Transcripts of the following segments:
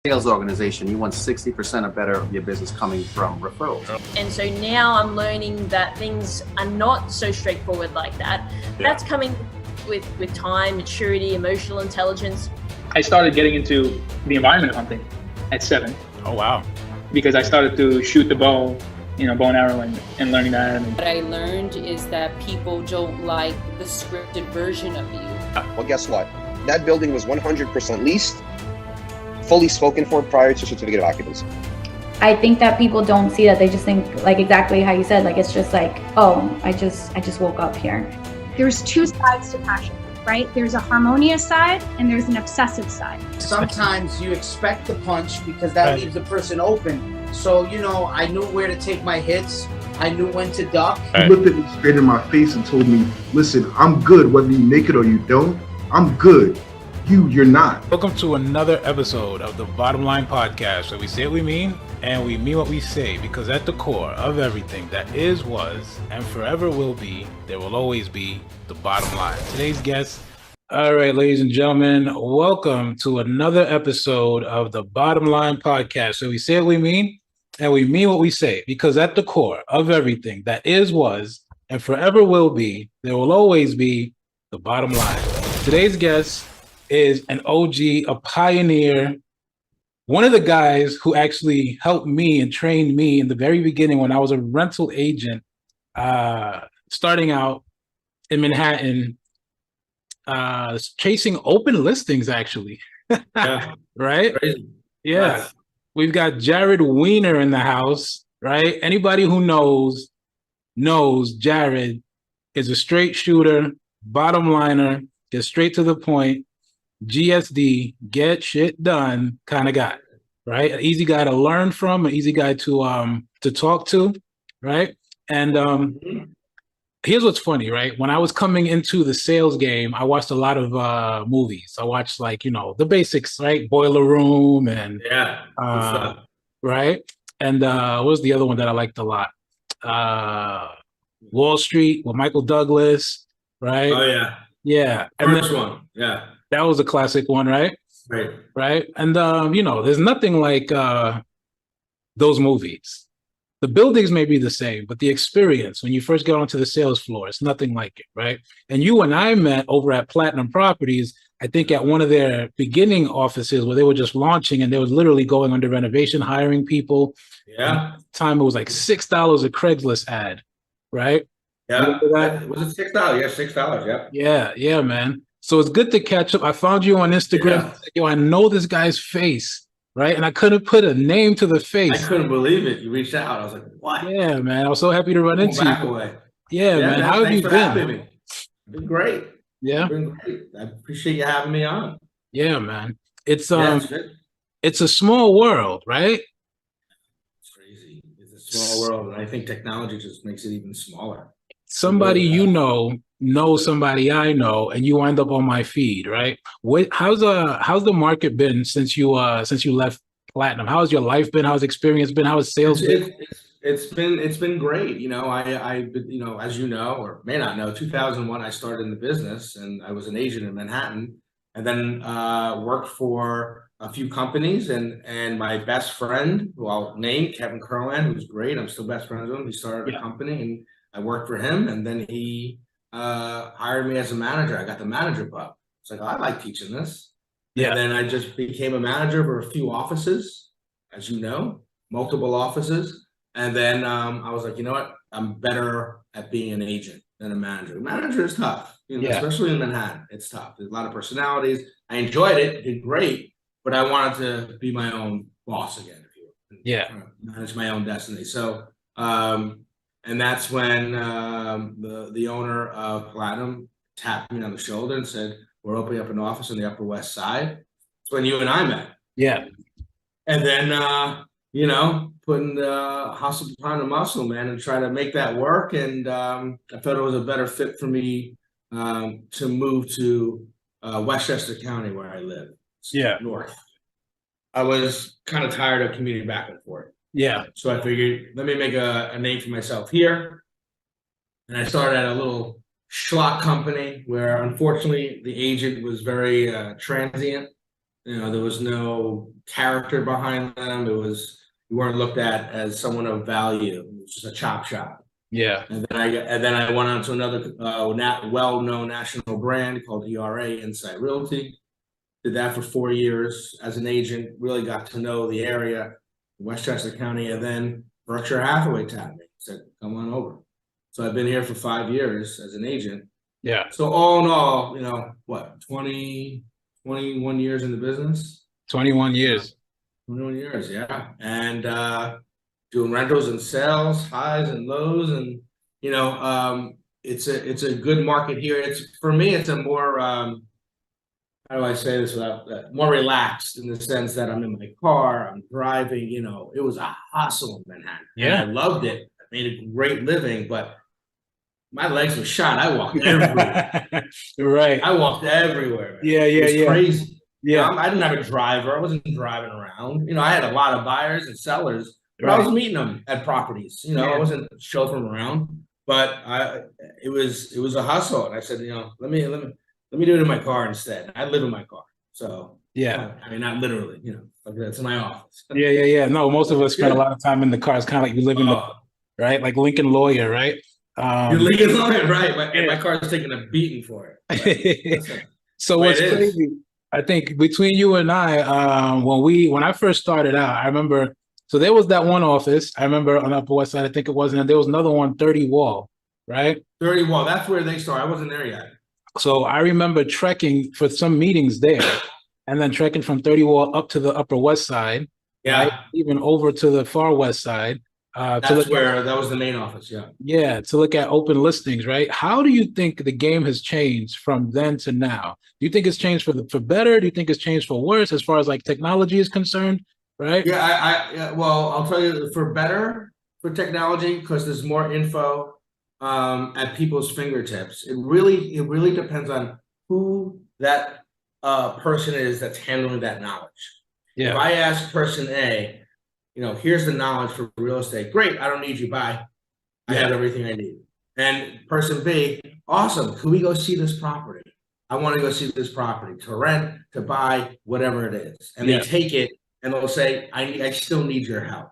sales organization, you want 60% or better of your business coming from referrals. And so now I'm learning that things are not so straightforward like that. That's coming with time, maturity, emotional intelligence. I started getting into the environment of hunting at 7. Oh, wow. Because I started to shoot the bow, bow and arrow and learning that. What I learned is that people don't like the scripted version of you. Well, guess what? That building was 100% leased, fully spoken for prior to certificate of occupancy. I think that people don't see that. They just think, like exactly how you said, like it's just like, oh, I just woke up here. There's two sides to passion, right? There's a harmonious side and there's an obsessive side. Sometimes you expect the punch because that leaves the person open. So, I knew where to take my hits. I knew when to duck. He looked at me straight in my face and told me, listen, I'm good whether you make it or you don't. I'm good. You're not. Welcome to another episode of the Bottom Line Podcast, where we say what we mean and we mean what we say, because at the core of everything that is, was, and forever will be, there will always be the bottom line. Today's guest. All right, ladies and gentlemen, welcome to another episode of the Bottom Line Podcast. So we say what we mean and we mean what we say, because at the core of everything that is, was, and forever will be, there will always be the bottom line. Today's guest is an OG, a pioneer, one of the guys who actually helped me and trained me in the very beginning when I was a rental agent, starting out in Manhattan, chasing open listings, actually. Yeah. Right? Crazy. Yeah. Nice. We've got Jared Wiener in the house, right? Anybody who knows Jared is a straight shooter, bottom liner, gets straight to the point, GSD, get shit done kind of guy, right? An easy guy to learn from, an easy guy to talk to, right? And here's what's funny, right? When I was coming into the sales game, I watched a lot of movies. I watched the basics, right? Boiler Room and right? And what was the other one that I liked a lot? Wall Street with Michael Douglas, right? Oh yeah. Yeah. And First one. Yeah. that was a classic one, right? Right. Right. And there's nothing like those movies. The buildings may be the same, but the experience when you first get onto the sales floor, it's nothing like it, right? And you and I met over at Platinum Properties, I think at one of their beginning offices where they were just launching and they were literally going under renovation, hiring people. Yeah. At the time it was like $6 a Craigslist ad, right? Yeah. Was it $6? Yeah, $6. Yeah. Yeah, man. So it's good to catch up. I found you on Instagram. Yeah. Yo, I know this guy's face, right? And I couldn't put a name to the face. I couldn't believe it. You reached out. I was like, what? Yeah, man. I was so happy to run into Back you. away. Yeah, man. How have you Thanks for having been? me. Been great. Yeah. Been great. I appreciate you having me on. Yeah, man. It's Yeah, good. it's a small world, right? It's crazy. It's a small world, and I think technology just makes it even smaller. Somebody you knows somebody I know, and you wind up on my feed, right? How's the market been since you left Platinum? How's your life been? How's experience been? How's sales been? It's been great. I as you know or may not know, 2001 I started in the business and I was an agent in Manhattan, and then worked for a few companies, and my best friend, who I'll name, Kevin Kerlan, who's great. I'm still best friends with him. He started a company and I worked for him, and then he hired me as a manager. I got the manager bug. It's like, oh, I like teaching this. Yeah. And then I just became a manager for a few offices, as you know, multiple offices. And then I was like, you know what? I'm better at being an agent than a manager. A manager is tough, especially in Manhattan. It's tough. There's a lot of personalities. I enjoyed it, did great, but I wanted to be my own boss again, if you will. Yeah. Manage my own destiny. So, and that's when the owner of Platinum tapped me on the shoulder and said, we're opening up an office on the Upper West Side. That's when you and I met. Yeah. And then, putting the hustle behind the muscle, man, and try to make that work. And I thought it was a better fit for me to move to Westchester County, where I live. North. I was kind of tired of commuting back and forth. Yeah. So I figured, let me make a name for myself here. And I started at a little schlock company where, unfortunately, the agent was very transient. There was no character behind them. You weren't looked at as someone of value. It was just a chop shop. Yeah. And then I went on to another well-known national brand called ERA, Insight Realty. Did that for 4 years as an agent. Really got to know the area, Westchester County, and then Berkshire Hathaway tapped me, said, "Come on over." So I've been here for 5 years as an agent. Yeah. So all in all, what, 21 years in the business? 21 years. 21 years, yeah. And doing rentals and sales, highs and lows, and it's a good market here. For me, it's a more how do I say this without more relaxed, in the sense that I'm in my car, I'm driving. It was a hustle in Manhattan. Yeah. And I loved it. I made a great living, but my legs were shot. I walked everywhere. Right. I walked everywhere. Man. Yeah. It was crazy. Yeah. I didn't have a driver. I wasn't driving around. I had a lot of buyers and sellers, but Right. I was meeting them at properties. I wasn't chauffeuring around, but it was a hustle. And I said, let me do it in my car instead. I live in my car. So Yeah. I mean, not literally, that's my office. Yeah. No, most of us spend a lot of time in the car. It's kind of like you live in the, right? Like Lincoln Lawyer, right? You're Lincoln Lawyer, right? And my car's taking a beating for it. So what's crazy, I think between you and I, when I first started out, I remember, so there was that one office, I remember on Upper West Side, I think it was, and there was another one, 30 Wall, right? 30 Wall, that's where they started. I wasn't there yet. So I remember trekking for some meetings there, and then trekking from 30 Wall up to the Upper West Side, yeah, right? Even over to the Far West Side. That was the main office, yeah. Yeah, to look at open listings, right? How do you think the game has changed from then to now? Do you think it's changed for better? Do you think it's changed for worse as far as like technology is concerned, right? Yeah, well, I'll tell you, for better for technology, because there's more info at people's fingertips. It really depends on who that person is that's handling that knowledge. Yeah. If I ask person A, here's the knowledge for real estate. Great, I don't need you. Bye. I have everything I need. And person B, awesome. Can we go see this property? I want to go see this property to rent, to buy, whatever it is. And they take it and they'll say, I still need your help.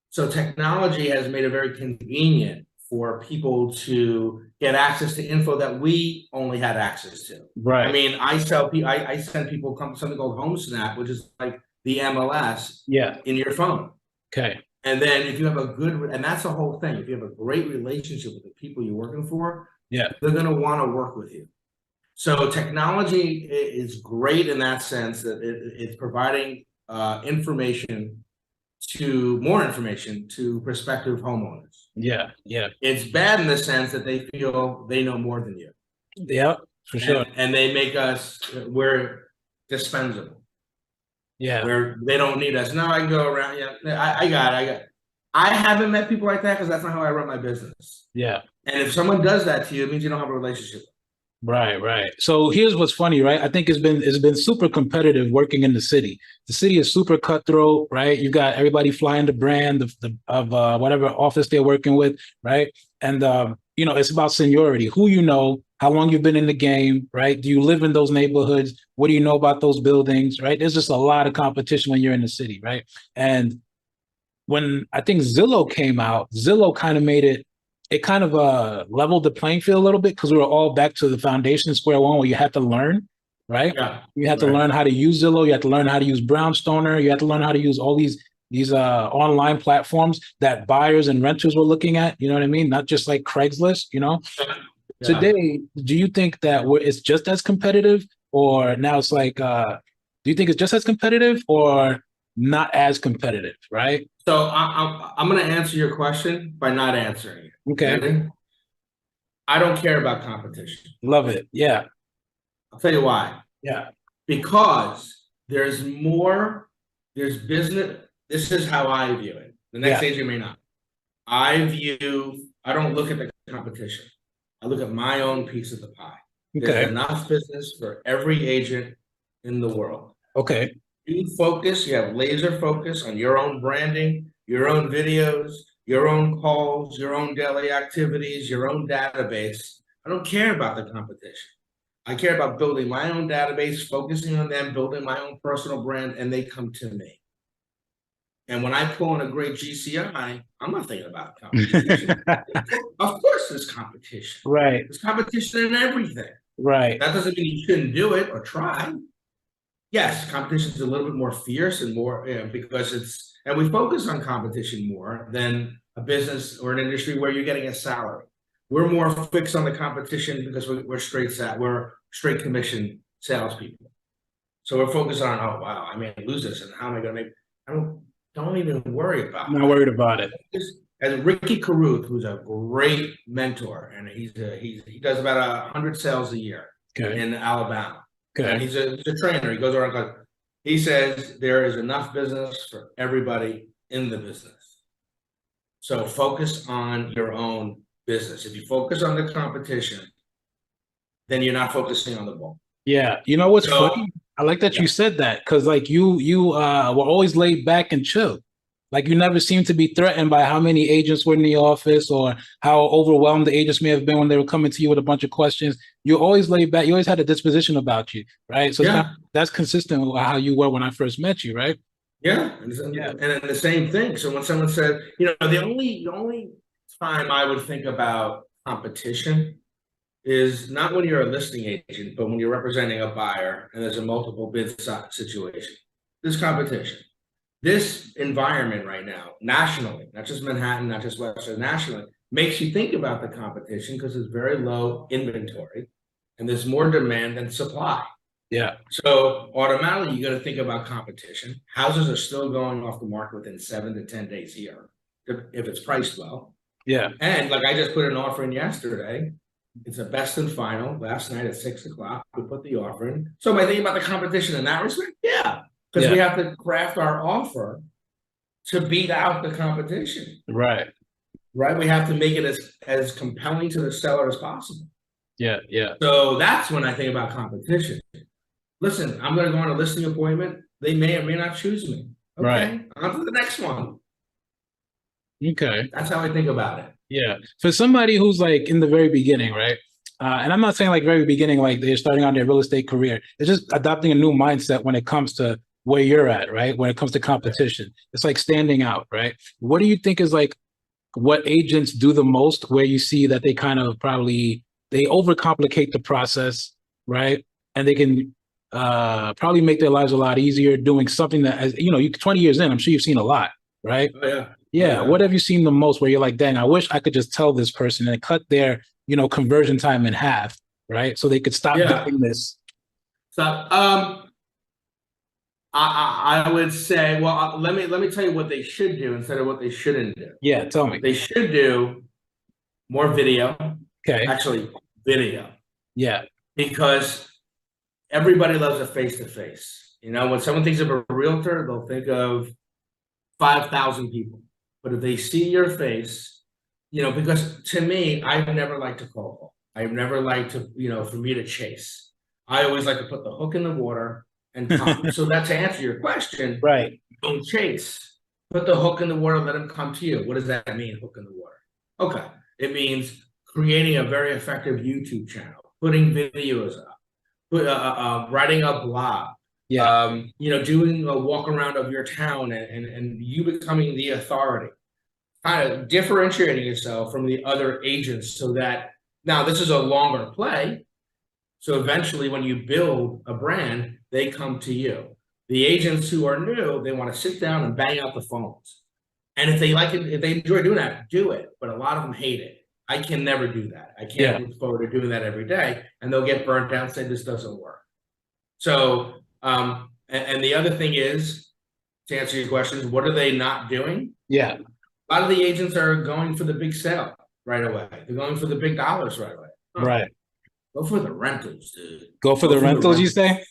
So technology has made it very convenient for people to get access to info that we only had access to. Right. I mean, I send people something called HomeSnap, which is like the MLS in your phone. Okay. And then if you have and that's the whole thing. If you have a great relationship with the people you're working for, they're going to want to work with you. So technology is great in that sense, that it's providing more information to prospective homeowners. Yeah. It's bad in the sense that they feel they know more than you. Yeah, for sure. And they make we're dispensable. Yeah. Where they don't need us. No, I can go around. Yeah, I got it. I haven't met people like that because that's not how I run my business. Yeah. And if someone does that to you, it means you don't have a relationship. Right. So here's what's funny, right? I think it's been super competitive working in the city. The city is super cutthroat, right? You got everybody flying the brand of whatever office they're working with, right? And it's about seniority, who you know, how long you've been in the game, right? Do you live in those neighborhoods? What do you know about those buildings, right? There's just a lot of competition when you're in the city, right? And when I think Zillow came out, Zillow kind of made it kind of leveled the playing field a little bit, because we were all back to the foundation, square one, where you had to learn, right? Yeah. You had to learn how to use Zillow. You had to learn how to use Brownstoner. You had to learn how to use all these online platforms that buyers and renters were looking at. You know what I mean? Not just like Craigslist, Yeah. Today, do you think that it's just as competitive, or now it's like, do you think it's just as competitive or not as competitive, right? So I'm going to answer your question by not answering it. Okay. Ready? I don't care about competition. Love it. Yeah. I'll tell you why. Yeah. Because there's business. This is how I view it. The next agent may not. I don't look at the competition. I look at my own piece of the pie. Okay. There's enough business for every agent in the world. Okay. You have laser focus on your own branding, your own videos, your own calls, your own daily activities, your own database. I don't care about the competition. I care about building my own database, focusing on them, building my own personal brand, and they come to me. And when I pull in a great GCI, I'm not thinking about competition. Of course there's competition. Right. There's competition in everything. Right. That doesn't mean you shouldn't do it or try. Yes, competition is a little bit more fierce and more, because and we focus on competition more than a business or an industry where you're getting a salary. We're more fixed on the competition because we're straight commission salespeople. So we're focused on, oh wow, I may lose this, and how am I going to make? Don't even worry about it. Not worried about it. As Ricky Caruth, who's a great mentor, and he does about 100 sales a year in Alabama. Okay. And he's a trainer. He goes around. He says there is enough business for everybody in the business. So focus on your own business. If you focus on the competition, then you're not focusing on the ball. Yeah. You know what's funny? I like that you said that, because like you were always laid back and chill. Like you never seemed to be threatened by how many agents were in the office or how overwhelmed the agents may have been when they were coming to you with a bunch of questions. You always laid back. You always had a disposition about you, right? So that's consistent with how you were when I first met you, right? Yeah. And the same thing. So when someone said, the only time I would think about competition is not when you're a listing agent, but when you're representing a buyer and there's a multiple bid situation. There's competition. This environment right now, nationally, not just Manhattan, not just Westchester, nationally, makes you think about the competition because there's very low inventory and there's more demand than supply. Yeah. So automatically you got to think about competition. Houses are still going off the market within 7 to 10 days here, if it's priced well. Yeah. And like I just put an offer in yesterday. It's a best and final last night at 6 o'clock. We put the offer in. So am I thinking about the competition in that respect? Yeah. Because we have to craft our offer to beat out the competition. Right. Right. We have to make it as compelling to the seller as possible. Yeah. Yeah. So that's when I think about competition. Listen, I'm going to go on a listing appointment. They may or may not choose me. Okay. Right. On to the next one. Okay. That's how I think about it. Yeah. For somebody who's like in the very beginning, right? And I'm not saying like very beginning, like they're starting out their real estate career. It's just adopting a new mindset when it comes to where you're at, right? When it comes to competition, it's like standing out, right? What do you think is like what agents do the most where you see that they kind of they overcomplicate the process, right? And they can probably make their lives a lot easier doing something that, as you 20 years in, I'm sure you've seen a lot, right? Oh, yeah. Yeah. What have you seen the most where you're like, dang, I wish I could just tell this person and cut their, conversion time in half, right? So they could stop doing this. So, I would say, well, let me tell you what they should do instead of what they shouldn't do. Yeah, tell me. They should do more video. Okay. Actually, video. Yeah. Because everybody loves a face-to-face. When someone thinks of a realtor, they'll think of 5,000 people. But if they see your face, because to me, I've never liked to call. I've never liked to, for me to chase. I always like to put the hook in the water and come. So that's to answer your question. Right. Don't chase. Put the hook in the water, let them come to you. What does that mean, hook in the water? Okay. It means creating a very effective YouTube channel, putting videos up, writing a blog. Yeah. Doing a walk around of your town and you becoming the authority, kind of differentiating yourself from the other agents so that now this is a longer play. So eventually when you build a brand, they come to you. The agents who are new, they want to sit down and bang out the phones. And if they like it, if they enjoy doing that, do it. But a lot of them hate it. I can never do that. I can't look forward to doing that every day. And they'll get burnt out and say, this doesn't work. So, and the other thing is, to answer your questions, what are they not doing? Yeah. A lot of the agents are going for the big sale right away. They're going for the big dollars right away. Right. Go for the rentals, dude. Go for the rentals, you say?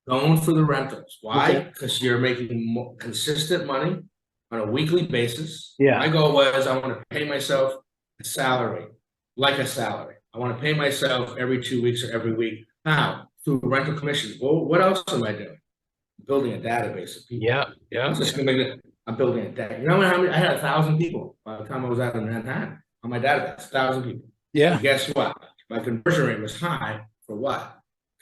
Going for the rentals. Why? Okay. Because you're making more consistent money on a weekly basis. Yeah. My goal was I want to pay myself a salary, like a salary. I want to pay myself every 2 weeks or every week. How? Through rental commissions. Well, what else am I doing? I'm building a database of people. Yeah. Yeah. I'm building a database. You know how many? I had 1,000 people by the time I was out in Manhattan on my database. 1,000 people. Yeah. And guess what? My conversion rate was high for what?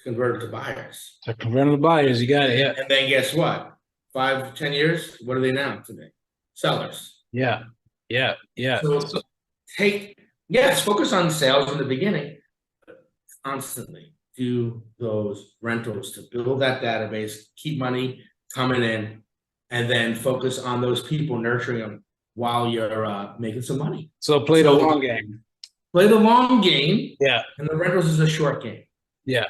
converted to buyers. So converting the buyers, you got it. Yeah. And then guess what? 5, 10 years, what are they now today? Sellers. Yeah. Yeah. Yeah. So focus on sales in the beginning, but constantly do those rentals to build that database, keep money coming in, and then focus on those people, nurturing them while you're making some money. So play the long game. Play the long game. Yeah. And the rentals is a short game. Yeah.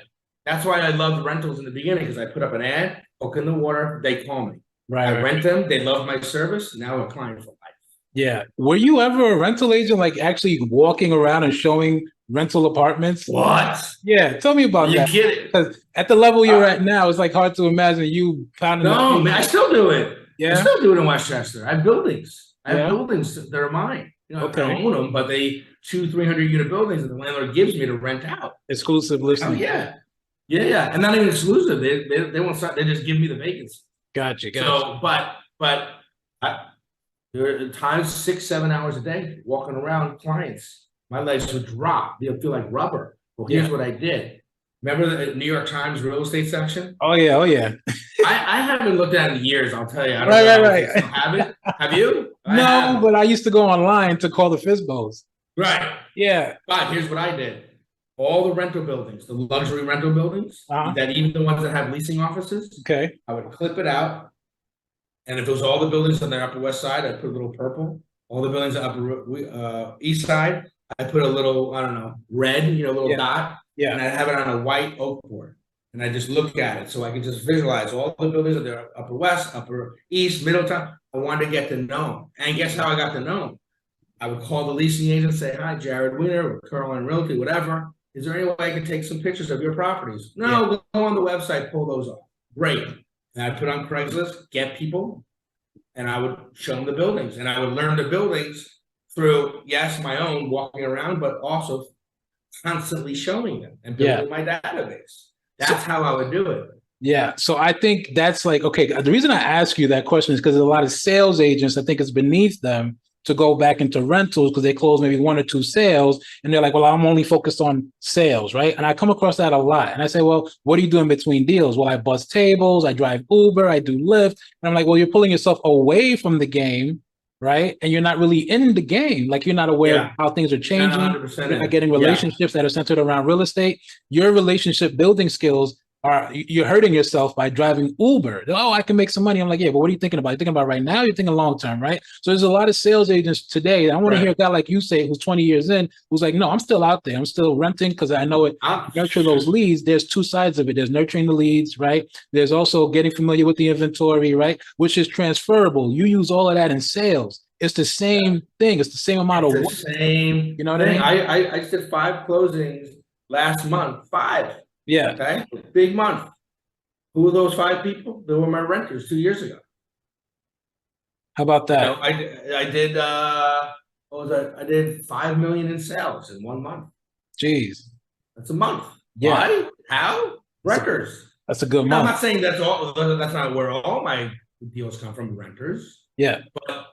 That's why I loved rentals in the beginning, because I put up an ad, hook in the water, they call me. Right. I rent them, they love my service, now a client for life. Yeah. Were you ever a rental agent, like actually walking around and showing rental apartments? What? Yeah. Tell me about that. You kidding? Because at the level you're at now, it's like hard to imagine you pounding. No, man, I still do it. Yeah. I still do it in Westchester. I have buildings. I have buildings that are mine. You know, Okay. I don't own them, but they 200-300 unit buildings that the landlord gives me to rent out. Exclusive Oh listing. yeah. Yeah. And not even exclusive. They won't start, they just give me the vacancy. Gotcha. So, but there are times 6-7 hours a day walking around clients. My legs would drop. They'll feel like rubber. Well, here's what I did. Remember the New York Times real estate section? Oh yeah. Oh yeah. I haven't looked at it in years, I'll tell you. I don't know if I still have it. Have you? No, but I used to go online to call the FISBOs. Right. Yeah. But here's what I did. All the rental buildings, the luxury rental buildings, that even the ones that have leasing offices, Okay. I would clip it out. And if it was all the buildings on the Upper West Side, I'd put a little purple. All the buildings on the Upper East Side, I put a little, I don't know, red, little dot. Yeah. And I'd have it on a white oak board. And I just look at it so I can just visualize all the buildings of the Upper West, Upper East, Middletown. I wanted to get to know them. And guess how I got to know them? I would call the leasing agent and say, hi, Jared Wiener, or Caroline Realty, whatever. Is there any way I can take some pictures of your properties? No, go on the website, pull those off. Great. And I'd put on Craigslist, get people, and I would show them the buildings. And I would learn the buildings through, yes, my own walking around, but also constantly showing them and building my database. That's how I would do it. Yeah. So I think that's like, okay, the reason I ask you that question is because a lot of sales agents, I think it's beneath them to go back into rentals because they close maybe 1 or 2 sales and they're like, well, I'm only focused on sales, right? And I come across that a lot. And I say, well, what are you doing between deals? Well, I bus tables, I drive Uber, I do Lyft. And I'm like, well, you're pulling yourself away from the game, right? And you're not really in the game. Like you're not aware of how things are changing. You're not getting relationships that are centered around real estate. Your relationship building skills you're hurting yourself by driving Uber. Oh, I can make some money. I'm like, yeah, but what are you thinking about? You're thinking about right now, you're thinking long-term, right? So there's a lot of sales agents today. I want to hear a guy like you say, who's 20 years in, who's like, no, I'm still out there. I'm still renting because I know it. Nurture those leads. There's 2 sides of it. There's nurturing the leads, right? There's also getting familiar with the inventory, right? Which is transferable. You use all of that in sales. It's the same thing. It's the same amount of work. Same. You know what I mean? I did 5 closings last month. 5. Yeah. Okay. Big month. Who were those 5 people? They were my renters 2 years ago. How about that? I did I did 5 million in sales in 1 month. Jeez. That's a month. Yeah. Why? How? Renters. That's a good I'm month. not saying that's not where all my deals come from, renters. Yeah. But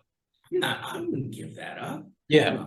I wouldn't give that up. Yeah.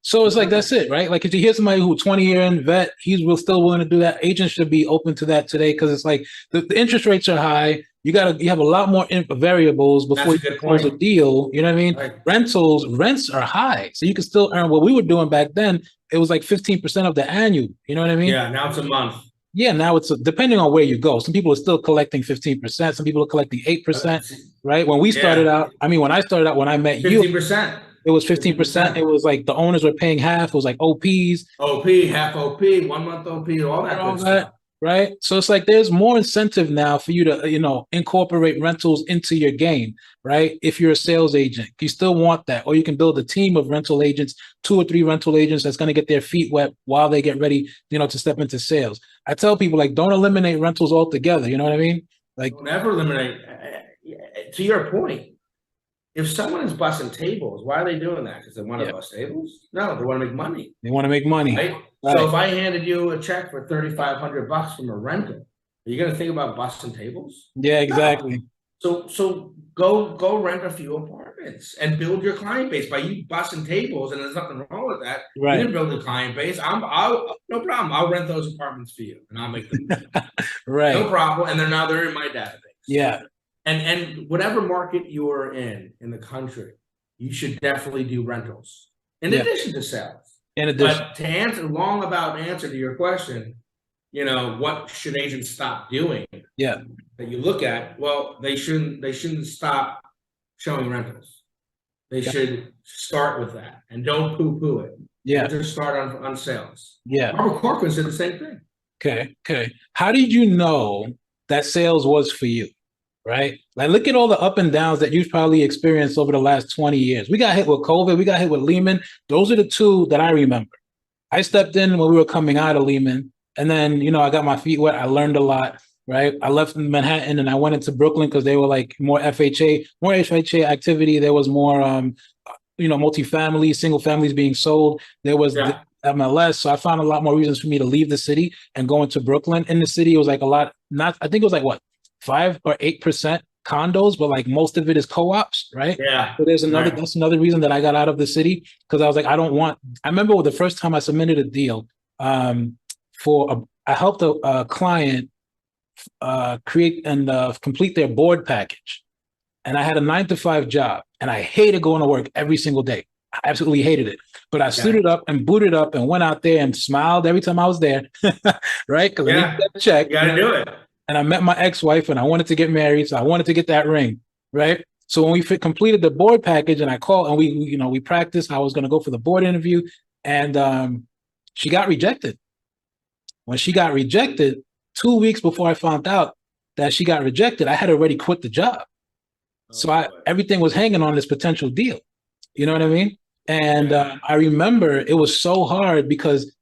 So it's like, that's it, right? Like if you hear somebody who 20-year in vet, he's still willing to do that. Agents should be open to that today because it's like the interest rates are high. You have a lot more variables before you close a deal. You know what I mean? Right. Rents are high. So you can still earn what we were doing back then. It was like 15% of the annual. You know what I mean? Yeah, now it's a month. Yeah, now it's depending on where you go. Some people are still collecting 15%. Some people are collecting 8%, right? When we started out, when I started out, when I met 15%. It was 15%. It was like the owners were paying half. It was like OPs. OP, half OP, 1 month OP, all that good stuff. Right. So it's like there's more incentive now for you to, incorporate rentals into your game, right? If you're a sales agent, you still want that. Or you can build a team of rental agents, 2 or 3 rental agents that's going to get their feet wet while they get ready, to step into sales. I tell people, like, don't eliminate rentals altogether. You know what I mean? Like, don't ever eliminate. To your point, if someone is busting tables, why are they doing that? Because they want to bust tables? No, they want to make money. They want to make money. Right? So if I handed you a check for $3,500 from a rental, are you going to think about busting tables? Yeah, exactly. No. So go rent a few apartments. apartments and build your client base by you busting tables, and there's nothing wrong with that. Right. You didn't build a client base. I'll no problem. I'll rent those apartments for you, and I'll make them. Right. No problem. And they're in my database. Yeah. And whatever market you're in the country, you should definitely do rentals in Yeah. addition to sales. In addition. But to answer to your question, you know, what should agents stop doing? Yeah. That you look at, well, they shouldn't stop showing rentals. They should start with that and don't poo-poo it. Yeah. Just start on sales. Yeah. Barbara Corcoran did the same thing. Okay. How did you know that sales was for you? Right? Like, look at all the up and downs that you've probably experienced over the last 20 years. We got hit with COVID. We got hit with Lehman. Those are the two that I remember. I stepped in when we were coming out of Lehman. And then, you know, I got my feet wet. I learned a lot, right? I left Manhattan and I went into Brooklyn because they were like more FHA activity. There was more, multifamily, single families being sold. There was the MLS. So I found a lot more reasons for me to leave the city and go into Brooklyn. In the city, it was like I think it was like what? 5 or 8% condos, but like most of it is co-ops, right? Yeah. So that's another reason that I got out of the city, because I was like, I remember the first time I submitted a deal I helped a client create and complete their board package. And I had a 9-to-5 job and I hated going to work every single day. I absolutely hated it. But I suited up and booted up and went out there and smiled every time I was there, right? Because I needed that check. You got to do it. And I met my ex-wife and I wanted to get married. So I wanted to get that ring, right? So when we completed the board package and I called and we practiced, I was going to go for the board interview, and she got rejected. When she got rejected, 2 weeks before I found out that she got rejected, I had already quit the job. So everything was hanging on this potential deal. You know what I mean? And I remember it was so hard because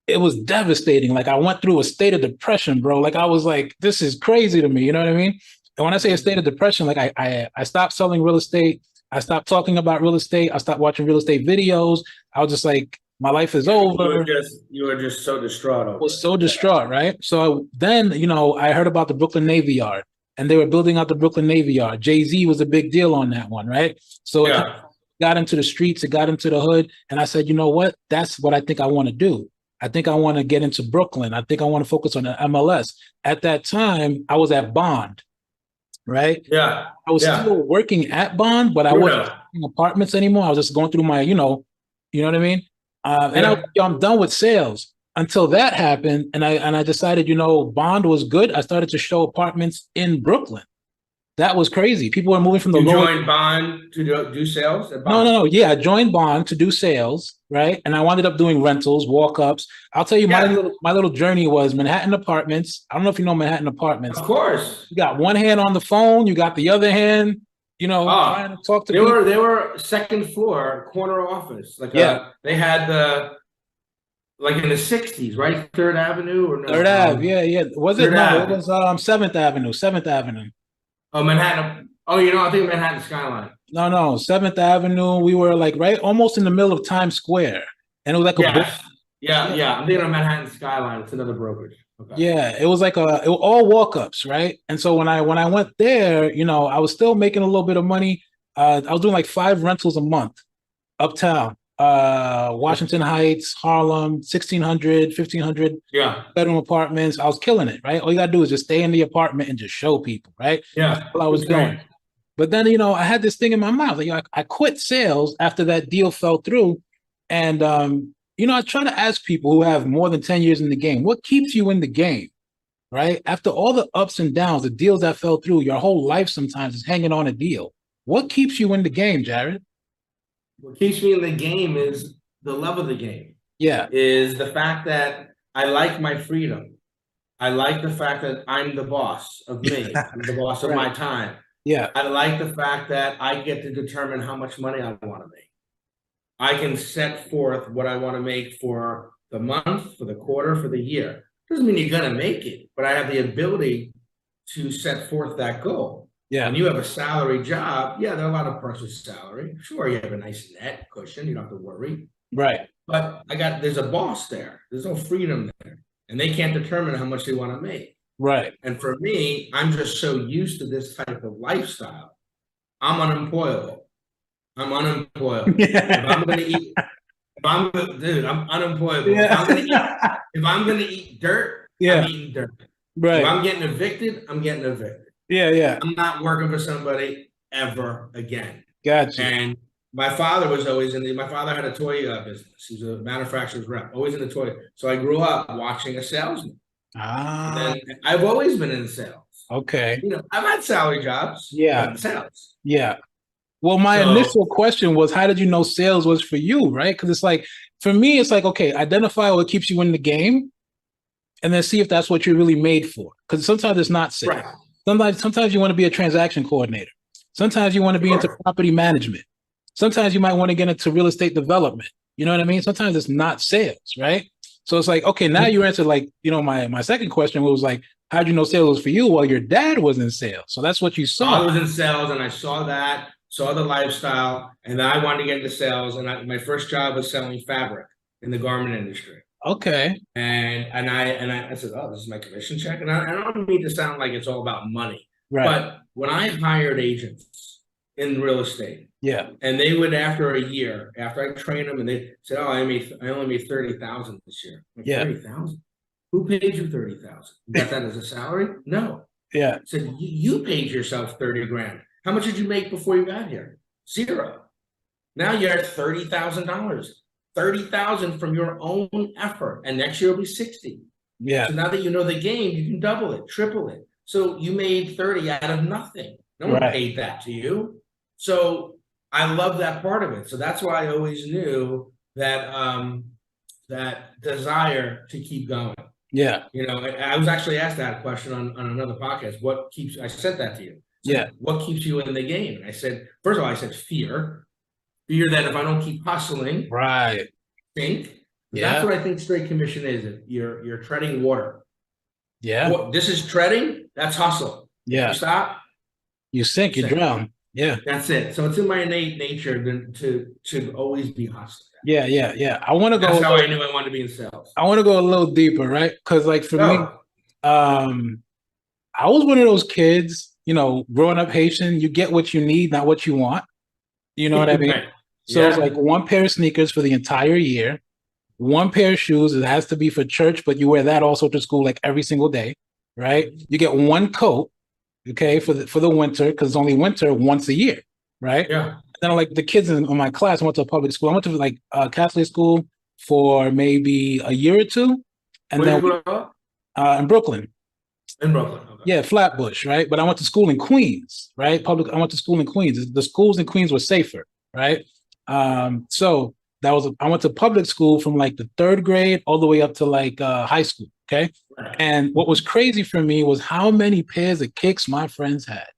it was devastating. Like I went through a state of depression, bro. Like I was like, this is crazy to me. You know what I mean? And when I say a state of depression, like I stopped selling real estate. I stopped talking about real estate. I stopped watching real estate videos. I was just like, my life is over. You were just so distraught. I was so distraught, right? So then, I heard about the Brooklyn Navy Yard, and they were building out the Brooklyn Navy Yard. Jay-Z was a big deal on that one, right? So it got into the streets, it got into the hood, and I said, you know what? That's what I think I want to do. I think I want to get into Brooklyn. I think I want to focus on the MLS. At that time, I was at Bond, right? Yeah. I was still working at Bond, but I wasn't in apartments anymore. I was just going through my, you know what I mean? And I'm done with sales. Until that happened, and I decided, Bond was good. I started to show apartments in Brooklyn. That was crazy. People were moving from the lower. Joined Bond to do sales? At Bond? No. Yeah, I joined Bond to do sales, right? And I wound up doing rentals, walk-ups. I'll tell you, my little journey was Manhattan Apartments. I don't know if you know Manhattan Apartments. Of course. You got one hand on the phone. You got the other hand, trying to talk to people. They were second floor, corner office. They had like in the 60s, right? 3rd Avenue or no? 3rd Ave, yeah. Was it? No, it was 7th Avenue. Oh, Manhattan. Oh, I think Manhattan Skyline. No, 7th Avenue. We were like right almost in the middle of Times Square. And it was like Yeah. I'm thinking of Manhattan Skyline. It's another brokerage. Okay. Yeah, it was like it was all walk-ups, right? And so when I went there, I was still making a little bit of money. I was doing like 5 rentals a month uptown. Washington Heights, Harlem, 1,600, 1,500 bedroom apartments. I was killing it, right? All you gotta do is just stay in the apartment and just show people, right? Yeah. That's what I was doing. But then, I had this thing in my mouth. Like, I quit sales after that deal fell through. And, I try to ask people who have more than 10 years in the game, what keeps you in the game, right? After all the ups and downs, the deals that fell through, your whole life sometimes is hanging on a deal. What keeps you in the game, Jared? What keeps me in the game is the love of the game. Yeah. Is the fact that I like my freedom. I like the fact that I'm the boss of me. I'm the boss of my time. Yeah. I like the fact that I get to determine how much money I want to make. I can set forth what I want to make for the month, for the quarter, for the year. Doesn't mean you're going to make it, but I have the ability to set forth that goal. Yeah. When you have a salary job, there are a lot of perks with salary. Sure, you have a nice net cushion. You don't have to worry. Right. But there's a boss there. There's no freedom there. And they can't determine how much they want to make. Right. And for me, I'm just so used to this type of lifestyle. I'm unemployable. I'm unemployable. If I'm gonna eat, dude, I'm unemployable. If I'm gonna eat dirt, I'm eating dirt. Right. If I'm getting evicted, I'm getting evicted. Yeah. I'm not working for somebody ever again. Gotcha. And my father was always my father had a toy business. He was a manufacturer's rep, always in the toy. So I grew up watching a salesman. Ah. And I've always been in sales. Okay. I've had salary jobs. Yeah. Sales. Yeah. Well, my initial question was, how did you know sales was for you, right? Because it's like, for me, it's like, okay, identify what keeps you in the game, and then see if that's what you're really made for. Because sometimes it's not sales. Right. Sometimes you want to be a transaction coordinator. Sometimes you want to be into property management. Sometimes you might want to get into real estate development. You know what I mean? Sometimes it's not sales, right? So it's like, okay, now you answered like, my second question was like, how'd you know sales was for you? Well, your dad was in sales. So that's what you saw. I was in sales and I saw the lifestyle, and then I wanted to get into sales. And my first job was selling fabric in the garment industry. Okay. And I said, oh, this is my commission check. And I don't mean to sound like it's all about money. Right. But when I hired agents in real estate, and they would, after a year, after I trained them, and they said, oh, I only made $30,000 this year. Like, 30,000? Who paid you 30,000? You got that as a salary? No. Yeah. I said, you paid yourself 30 grand. How much did you make before you got here? 0. Now you're at $30,000. 30,000 from your own effort, and next year will be 60. Yeah. So now that you know the game, you can double it, triple it. So you made 30 out of nothing. No one paid that to you. So I love that part of it. So that's why I always knew that that desire to keep going. Yeah. I was actually asked that question on another podcast. I said that to you. So what keeps you in the game? And I said, first of all, fear. Fear that if I don't keep hustling, think. That's what I think straight commission is. You're treading water. Yeah. This is treading. That's hustle. Yeah. You stop. You sink. You drown. Yeah. That's it. So it's in my innate nature to always be hustling. Yeah. I want to go. That's how I knew I wanted to be in sales. I want to go a little deeper, right? Because like for me, I was one of those kids. Growing up Haitian, you get what you need, not what you want. You know what I mean? So it's like one pair of sneakers for the entire year, one pair of shoes. It has to be for church, but you wear that also to school like every single day, right? You get one coat, okay, for the winter, because it's only winter once a year, right? Yeah. And then like the kids in my class, I went to a public school. I went to like Catholic school for maybe a year or two, and then in Brooklyn. In Brooklyn. Okay. Yeah, Flatbush, right? But I went to school in Queens, right? I went to school in Queens. The schools in Queens were safer, right? So I went to public school from like the 3rd grade all the way up to like high school. Okay. Right. And what was crazy for me was how many pairs of kicks my friends had.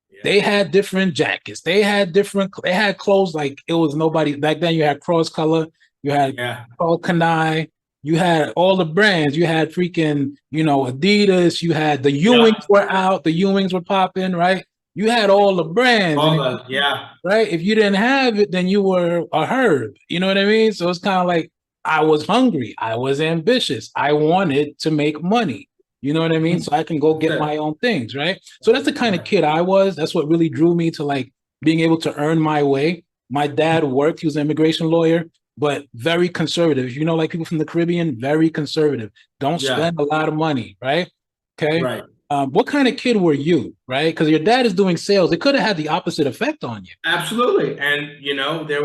Yeah. They had different jackets. They had clothes like it was nobody. Back then you had Cross Color, you had Paul Kanai, you had all the brands. You had freaking, Adidas, you had the Ewings were out, the Ewings were popping, right? You had all the brands. Right? If you didn't have it, then you were a herb. You know what I mean? So it's kind of like I was hungry. I was ambitious. I wanted to make money. You know what I mean? So I can go get my own things, right? So that's the kind of kid I was. That's what really drew me to like being able to earn my way. My dad worked. He was an immigration lawyer, but very conservative. Like people from the Caribbean, very conservative. Don't spend a lot of money, right? Okay. Right. What kind of kid were you, right? Because your dad is doing sales. It could have had the opposite effect on you. Absolutely. And, there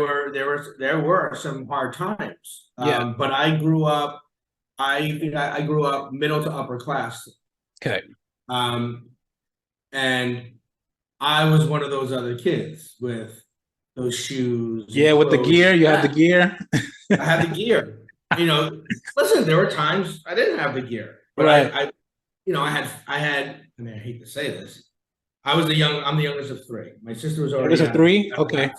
were some hard times. But I grew up, I think I grew up middle to upper class. Okay. And I was one of those other kids with those shoes. Yeah, with the gear. You had the gear. I had the gear. Listen, there were times I didn't have the gear. But right. I hate to say this. I'm the youngest of 3. My sister was already. Youngest of 3? Okay.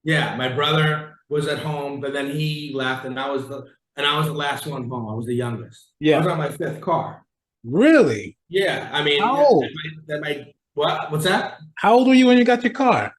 Yeah, my brother was at home, but then he left, and I was the last one home. I was the youngest. Yeah. I was on my 5th car. Really? Yeah. I mean, how old? What's that? How old were you when you got your car?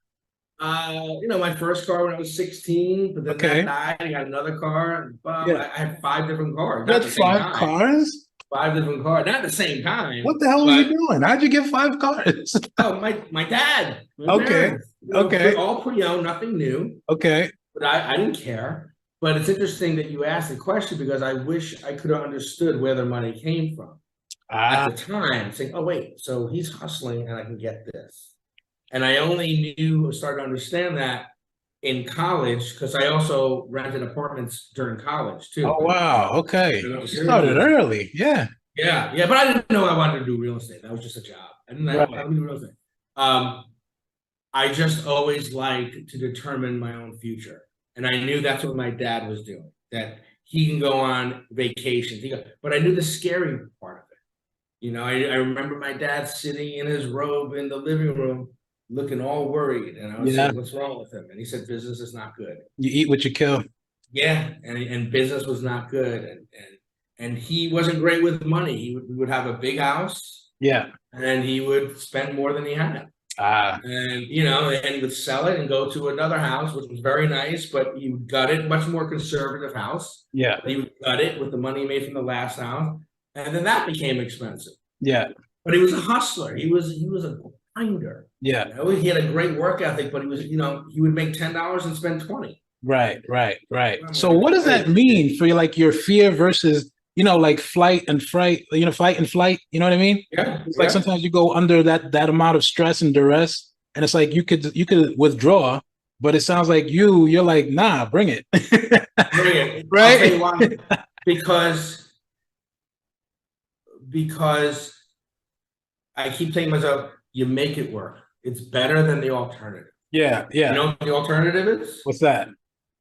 My first car when I was 16, but then that died. I got another car. I had 5 different cars. You had 5 cars? 5 different cars, not at the same time. What the hell were you doing? How'd you get 5 cars? Oh, my dad. My Okay. parents, Okay. all pre-owned, nothing new. Okay. But I didn't care. But it's interesting that you asked the question because I wish I could have understood where the money came from at the time. Saying, oh wait, so he's hustling and I can get this. And I only started to understand that in college because I also rented apartments during college too. Oh wow. Okay. You started early. Yeah. Yeah, but I didn't know I wanted to do real estate. That was just a job. I didn't know I would do real estate. I just always liked to determine my own future. And I knew that's what my dad was doing, that he can go on vacations. But I knew the scary part of it. You know, I remember my dad sitting in his robe in the living room looking all worried. And I was saying, what's wrong with him? And he said, business is not good. You eat what you kill. Yeah, and business was not good. And he wasn't great with money. He would have a big house. Yeah. And he would spend more than he had. And he would sell it and go to another house, which was very nice, but he would gut it, much more conservative house. Yeah. He would gut it with the money he made from the last house. And then that became expensive. Yeah. But he was a hustler. He was a grinder. Yeah. You know, he had a great work ethic, but he was, he would make $10 and spend 20. Right. So what does that mean for your fear versus, like fight and flight, you know what I mean? Yeah. It's like sometimes you go under that amount of stress and duress, and it's like you could withdraw, but it sounds like you're like, nah, bring it. Bring it. Right? I'll tell you why. Because I keep telling myself, you make it work. It's better than the alternative. Yeah. You know what the alternative is? What's that?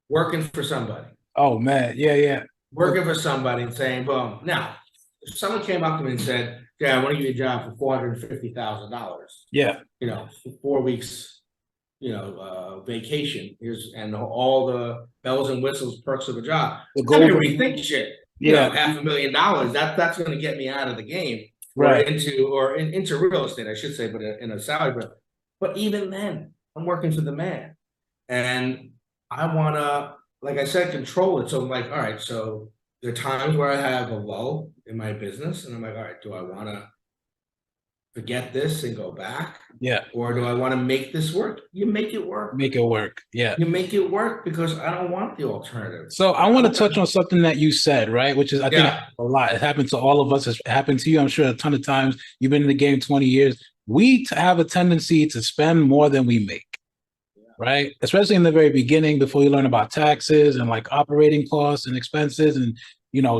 Working for somebody. Oh man, yeah. Working for somebody and saying, boom. Now, if someone came up to me and said, yeah, I want to give you a job for $450,000. Yeah. 4 weeks, vacation. And all the bells and whistles, perks of a job. I'm going to rethink shit. Yeah. $500,000. That's going to get me out of the game. Right. Or into real estate, I should say, but in a salary. But even then, I'm working for the man. And I want to, like I said, control it. So I'm like, all right, so there are times where I have a lull in my business and I'm like, all right, do I want to forget this and go back? Yeah. Or do I want to make this work? You make it work. Make it work. Yeah. You make it work because I don't want the alternative. So I want to touch on something that you said, right? Which is, I think a lot. It happened to all of us. It's happened to you, I'm sure, a ton of times. You've been in the game 20 years. We have a tendency to spend more than we make. Right? Especially in the very beginning, before you learn about taxes and operating costs and expenses and,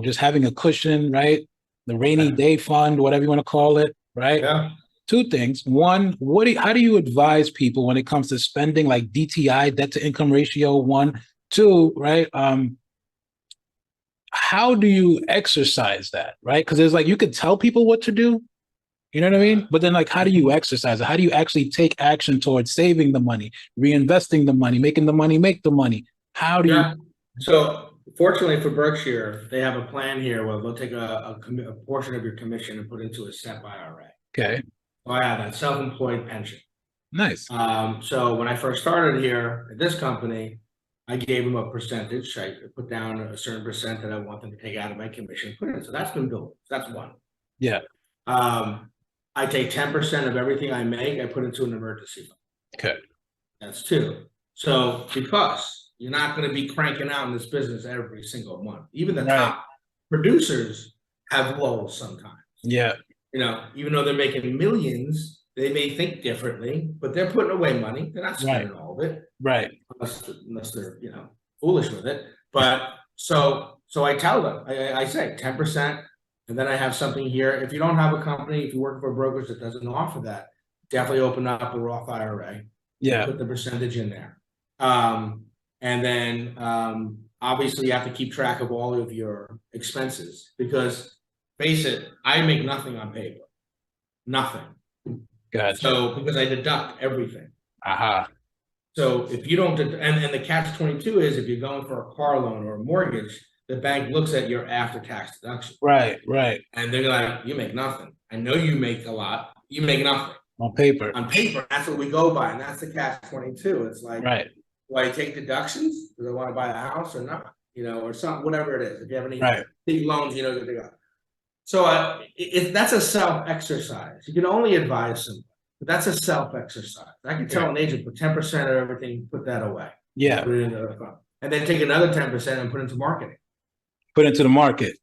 just having a cushion, right? The rainy day fund, whatever you want to call it, right? Yeah. 2 things. One, how do you advise people when it comes to spending, like DTI, debt to income ratio? 1, 2, right? How do you exercise that, right? Because there's you could tell people what to do, you know what I mean? But then how do you exercise it? How do you actually take action towards saving the money, reinvesting the money, making the money make the money? How do you? So fortunately for Berkshire, they have a plan here where they'll take a portion of your commission and put into a SEP IRA. Okay. So I have that self-employed pension. Nice. So when I first started here at this company, I gave them a percentage. I put down a certain percent that I want them to take out of my commission, put it in. So that's been built. That's 1. Yeah. I take 10% of everything I make, I put into an emergency fund. Okay. That's 2. So because you're not going to be cranking out in this business every single month. Even the top producers have lulls sometimes. Yeah. Even though they're making millions, they may think differently, but they're putting away money. They're not spending all of it. Right. Unless they're, foolish with it. But so I tell them, I say 10%. And then I have something here. If you don't have a company, if you work for a brokerage that doesn't offer that, definitely open up a Roth IRA. Yeah. Put the percentage in there. And then obviously you have to keep track of all of your expenses because face it, I make nothing on paper. Nothing. Gotcha. So because I deduct everything. Aha. So if you don't, and the catch-22 is if you're going for a car loan or a mortgage, the bank looks at your after-tax deduction. Right. And they're like, you make nothing. I know you make a lot. You make nothing. On paper. That's what we go by. And that's the catch-22. It's like, do I take deductions? Do I want to buy a house or not? Or something, whatever it is. If you have any big loans, you go. So that's a self-exercise. You can only advise someone, but that's a self-exercise. I can tell an agent, put 10% of everything, put that away. Yeah. Put it into a fund. And then take another 10% and put it into marketing. Put into the market.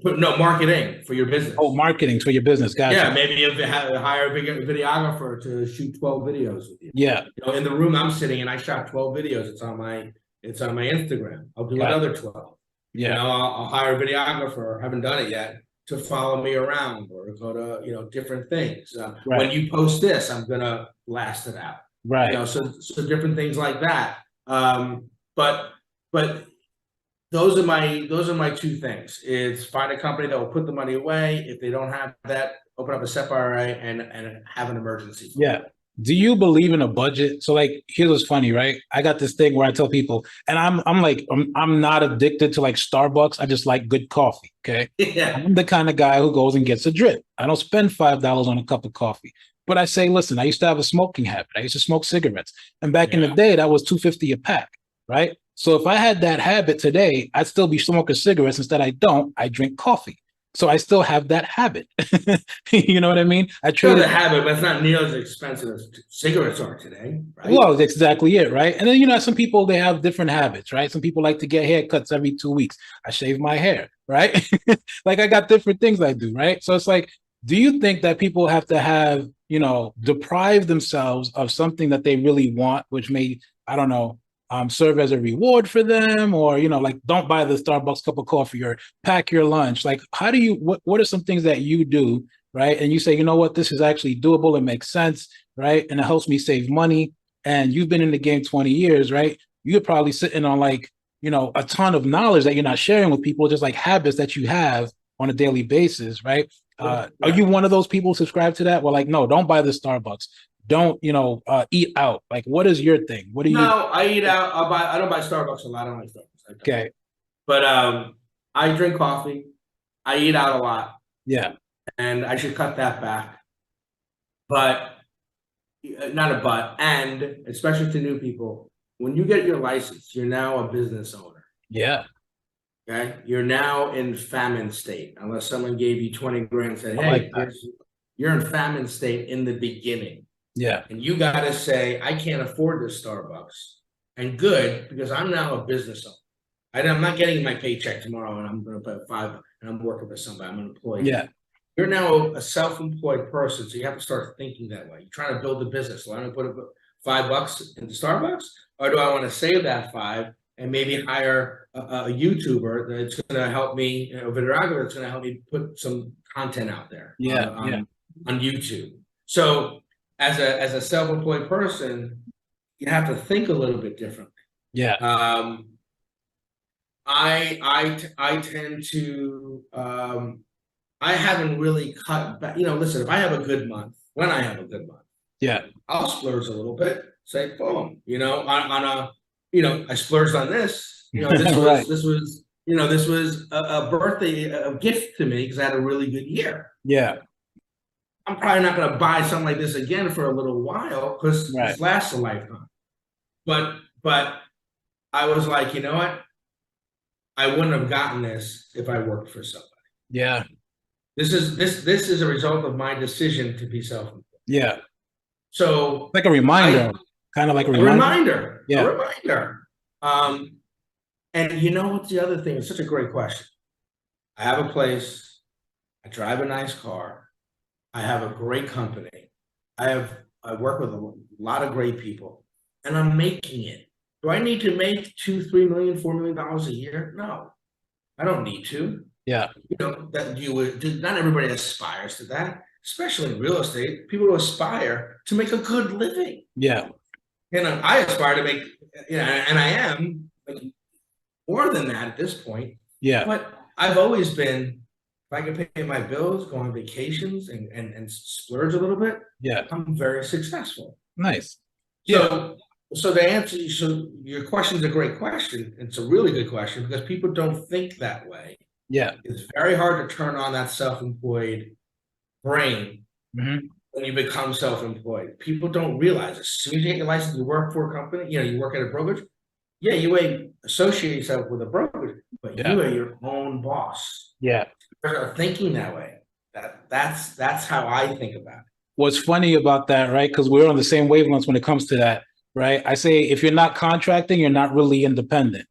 No, marketing for your business. Oh, marketing for your business. Gotcha. Yeah, maybe if you hire a videographer to shoot 12 videos with you. Yeah. You know, in the room I'm sitting in, I shot 12 videos. It's on my Instagram. I'll do another 12. Yeah. You know, I'll hire a videographer. Haven't done it yet, to follow me around or go to, you know, different things. When you post this, I'm gonna blast it out. Right. You know, so different things like that. But those are my two things. It's find a company that will put the money away. If they don't have that, open up a SEP IRA and have an emergency fund. Yeah. Do you believe in a budget? So like, here's what's funny, right? I got this thing where I tell people, and I'm not addicted to like Starbucks. I just like good coffee. Okay. Yeah. I'm the kind of guy who goes and gets a drip. I don't spend $5 on a cup of coffee. But I say, listen, I used to have a smoking habit. I used to smoke cigarettes. And back in the day, that was $2.50 a pack, right? So if I had that habit today, I'd still be smoking cigarettes. Instead, I don't. I drink coffee. So I still have that habit. You know what I mean? I traded the habit, but it's not nearly as expensive as cigarettes are today, right? Well, that's exactly it, right? And then, you know, some people, they have different habits, right? Some people like to get haircuts every 2 weeks. I shave my hair, right? Like I got different things I do, right? So it's like, do you think that people have to have, you know, deprive themselves of something that they really want, which may, I don't know, serve as a reward for them, or, you know, like don't buy the Starbucks cup of coffee or pack your lunch. Like, how do you, what are some things that you do, right? And you say, you know what, this is actually doable. It makes sense, right? And it helps me save money. And you've been in the game 20 years, right? You're probably sitting on like, you know, a ton of knowledge that you're not sharing with people, just like habits that you have on a daily basis, right? Are you one of those people who subscribe to that? Well, like, no, don't buy the Starbucks. Don't, you know, eat out. Like, what is your thing? What do you? No, I eat out. I don't buy Starbucks a lot. I don't like Starbucks. Okay. But I drink coffee. I eat out a lot. Yeah. And I should cut that back. But and especially to new people, when you get your license, you're now a business owner. Yeah. Okay. You're now in famine state, unless someone gave you 20 grand and said, I hey, like you're in famine state in the beginning. Yeah. And you got to say, I can't afford this Starbucks. And good, because I'm now a business owner. I'm not getting my paycheck tomorrow and I'm going to put $5 and I'm working for somebody. I'm an employee. Yeah. You're now a self-employed person, so you have to start thinking that way. You're trying to build a business. So I'm going to put $5 into Starbucks, or do I want to save that $5 and maybe hire a YouTuber that's going to help me, a videographer that's going to help me put some content out there on YouTube. So as a self-employed person, you have to think a little bit differently. Yeah. I tend to I haven't really cut back. You know, listen, if I have a good month, when I have a good month, yeah, I'll splurge a little bit. Say, boom, you know, on a, you know, I splurged on this. You know, this was right. this was a birthday, a gift to me because I had a really good year. Yeah. I'm probably not going to buy something like this again for a little while because this lasts a lifetime. But I was like, you know what? I wouldn't have gotten this if I worked for somebody. Yeah. This is a result of my decision to be self-employed. Yeah. So like a reminder, kind of like a reminder. Yeah. A reminder. And you know what's the other thing? It's such a great question. I have a place. I drive a nice car. I have a great company. I work with a lot of great people, and I'm making it. Do I need to make $2, $3 million, $4 million a year? No, I don't need to. Yeah. You know, that you would, not everybody aspires to that, especially in real estate. People who aspire to make a good living. Yeah. You know, I aspire to make, you know, and I am like more than that at this point. Yeah. But I've always been, if I can pay my bills, go on vacations and splurge a little bit, yeah, I'm very successful. Nice. So the answer, so your question is a great question. It's a really good question because people don't think that way. Yeah. It's very hard to turn on that self-employed brain when you become self-employed. People don't realize as soon as you get your license, you work for a company, you know, you work at a brokerage. Yeah, you may associate yourself with a brokerage, but you are your own boss. Yeah. are thinking that way. That's how I think about it. What's funny about that, right? Because we're on the same wavelengths when it comes to that, right? I say if you're not contracting, you're not really independent.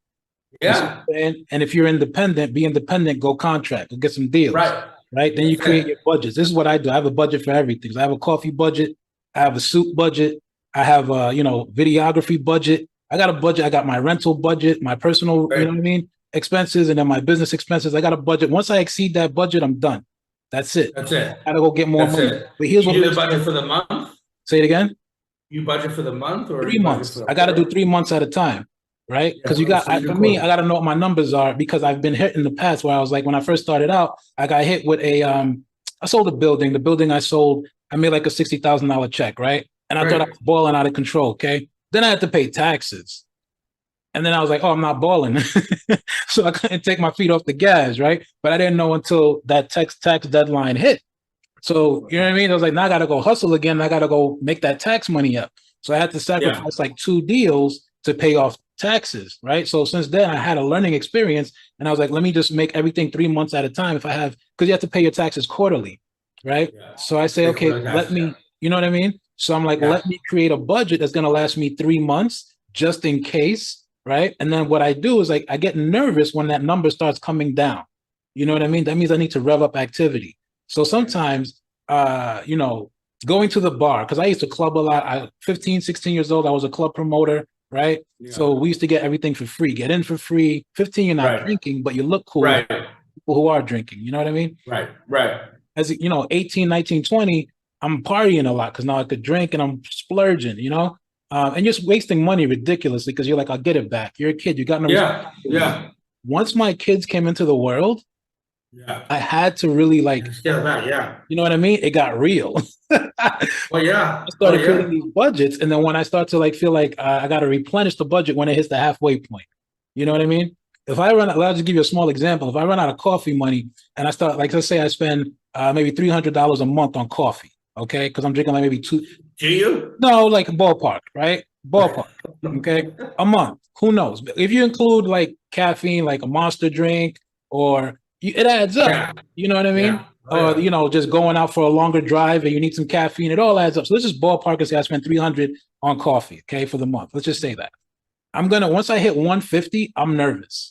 Yeah. And if you're independent, be independent, go contract, go get some deals. Right. Right. Then you create your budgets. This is what I do. I have a budget for everything. So I have a coffee budget. I have a soup budget. I have a, videography budget. I got a budget. I got my rental budget, my personal, Right. you know what I mean? Expenses, and then my business expenses. I got a budget. Once I exceed that budget, I'm done. That's it. That's it. I gotta go get more That's money. it. But here's You what do the budget for the month? Say it again. You budget for the month or 3 months. I got to do 3 months at a time, right? Because Yeah, so for me, I got to know what my numbers are, because I've been hit in the past where I was like, when I first started out, I got hit with I sold a building. The building I sold, I made like a $60,000 check, right? And I thought I was balling out of control. Okay. Then I had to pay taxes. And then I was like, oh, I'm not balling. So I couldn't take my feet off the gas, right? But I didn't know until that tax deadline hit. So, you know what I mean? I was like, now I got to go hustle again. I got to go make that tax money up. So I had to sacrifice like 2 deals to pay off taxes, right? So since then, I had a learning experience, and I was like, let me just make everything 3 months at a time if I have, because you have to pay your taxes quarterly, right? Yeah. So I say, okay, let me, you know what I mean? So I'm like, let me create a budget that's going to last me 3 months just in case, right? And then what I do is like, I get nervous when that number starts coming down. You know what I mean? That means I need to rev up activity. So sometimes, going to the bar, because I used to club a lot. 15, 16 years old, I was a club promoter, right? Yeah. So we used to get everything for free, get in for free. 15, you're not drinking, but you look cool. Right. People who are drinking, you know what I mean? Right. As 18, 19, 20, I'm partying a lot because now I could drink and I'm splurging, and you're wasting money ridiculously because you're like, I'll get it back. You're a kid, you got no Yeah. Once my kids came into the world, I had to really you know what I mean? It got real. I started creating these budgets, and then when I start to feel like I got to replenish the budget when it hits the halfway point, you know what I mean? If I run, I'll just give you a small example. If I run out of coffee money and I start, let's say I spend maybe $300 a month on coffee, okay? Because I'm drinking maybe 2. Do you? No, like ballpark, right? Ballpark, okay? A month. Who knows? If you include caffeine, like a Monster drink, or it adds up. Yeah. You know what I mean? Yeah. Or just going out for a longer drive and you need some caffeine. It all adds up. So let's just ballpark and say I spent $300 on coffee, okay, for the month. Let's just say that. Once I hit 150, I'm nervous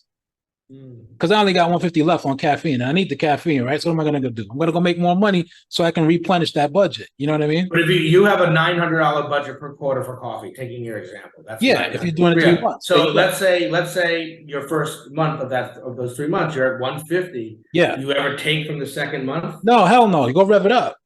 because I only got 150 left on caffeine, and I need the caffeine, right? So what am I going to go do? I'm going to go make more money so I can replenish that budget. You know what I mean? But if you have a $900 budget per quarter for coffee, taking your example, that's if you're doing it 3 months. So let's say your first month of those 3 months, you're at 150. Yeah. You ever take from the second month? No, hell no. You go rev it up.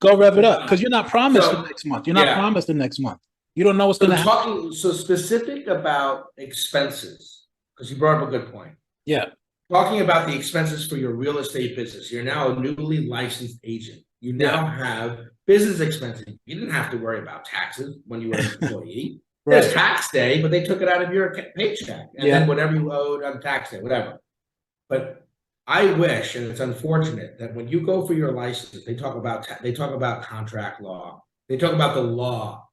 Because you're not promised the next month. You're not promised the next month. You don't know what's going to happen. So specific about expenses, because you brought up a good point. Yeah. Talking about the expenses for your real estate business, you're now a newly licensed agent. You now have business expenses. You didn't have to worry about taxes when you were an employee. There's tax day, but they took it out of your paycheck. And then whatever you owed on tax day, whatever. But I wish, and it's unfortunate, that when you go for your license, they talk about contract law. They talk about the law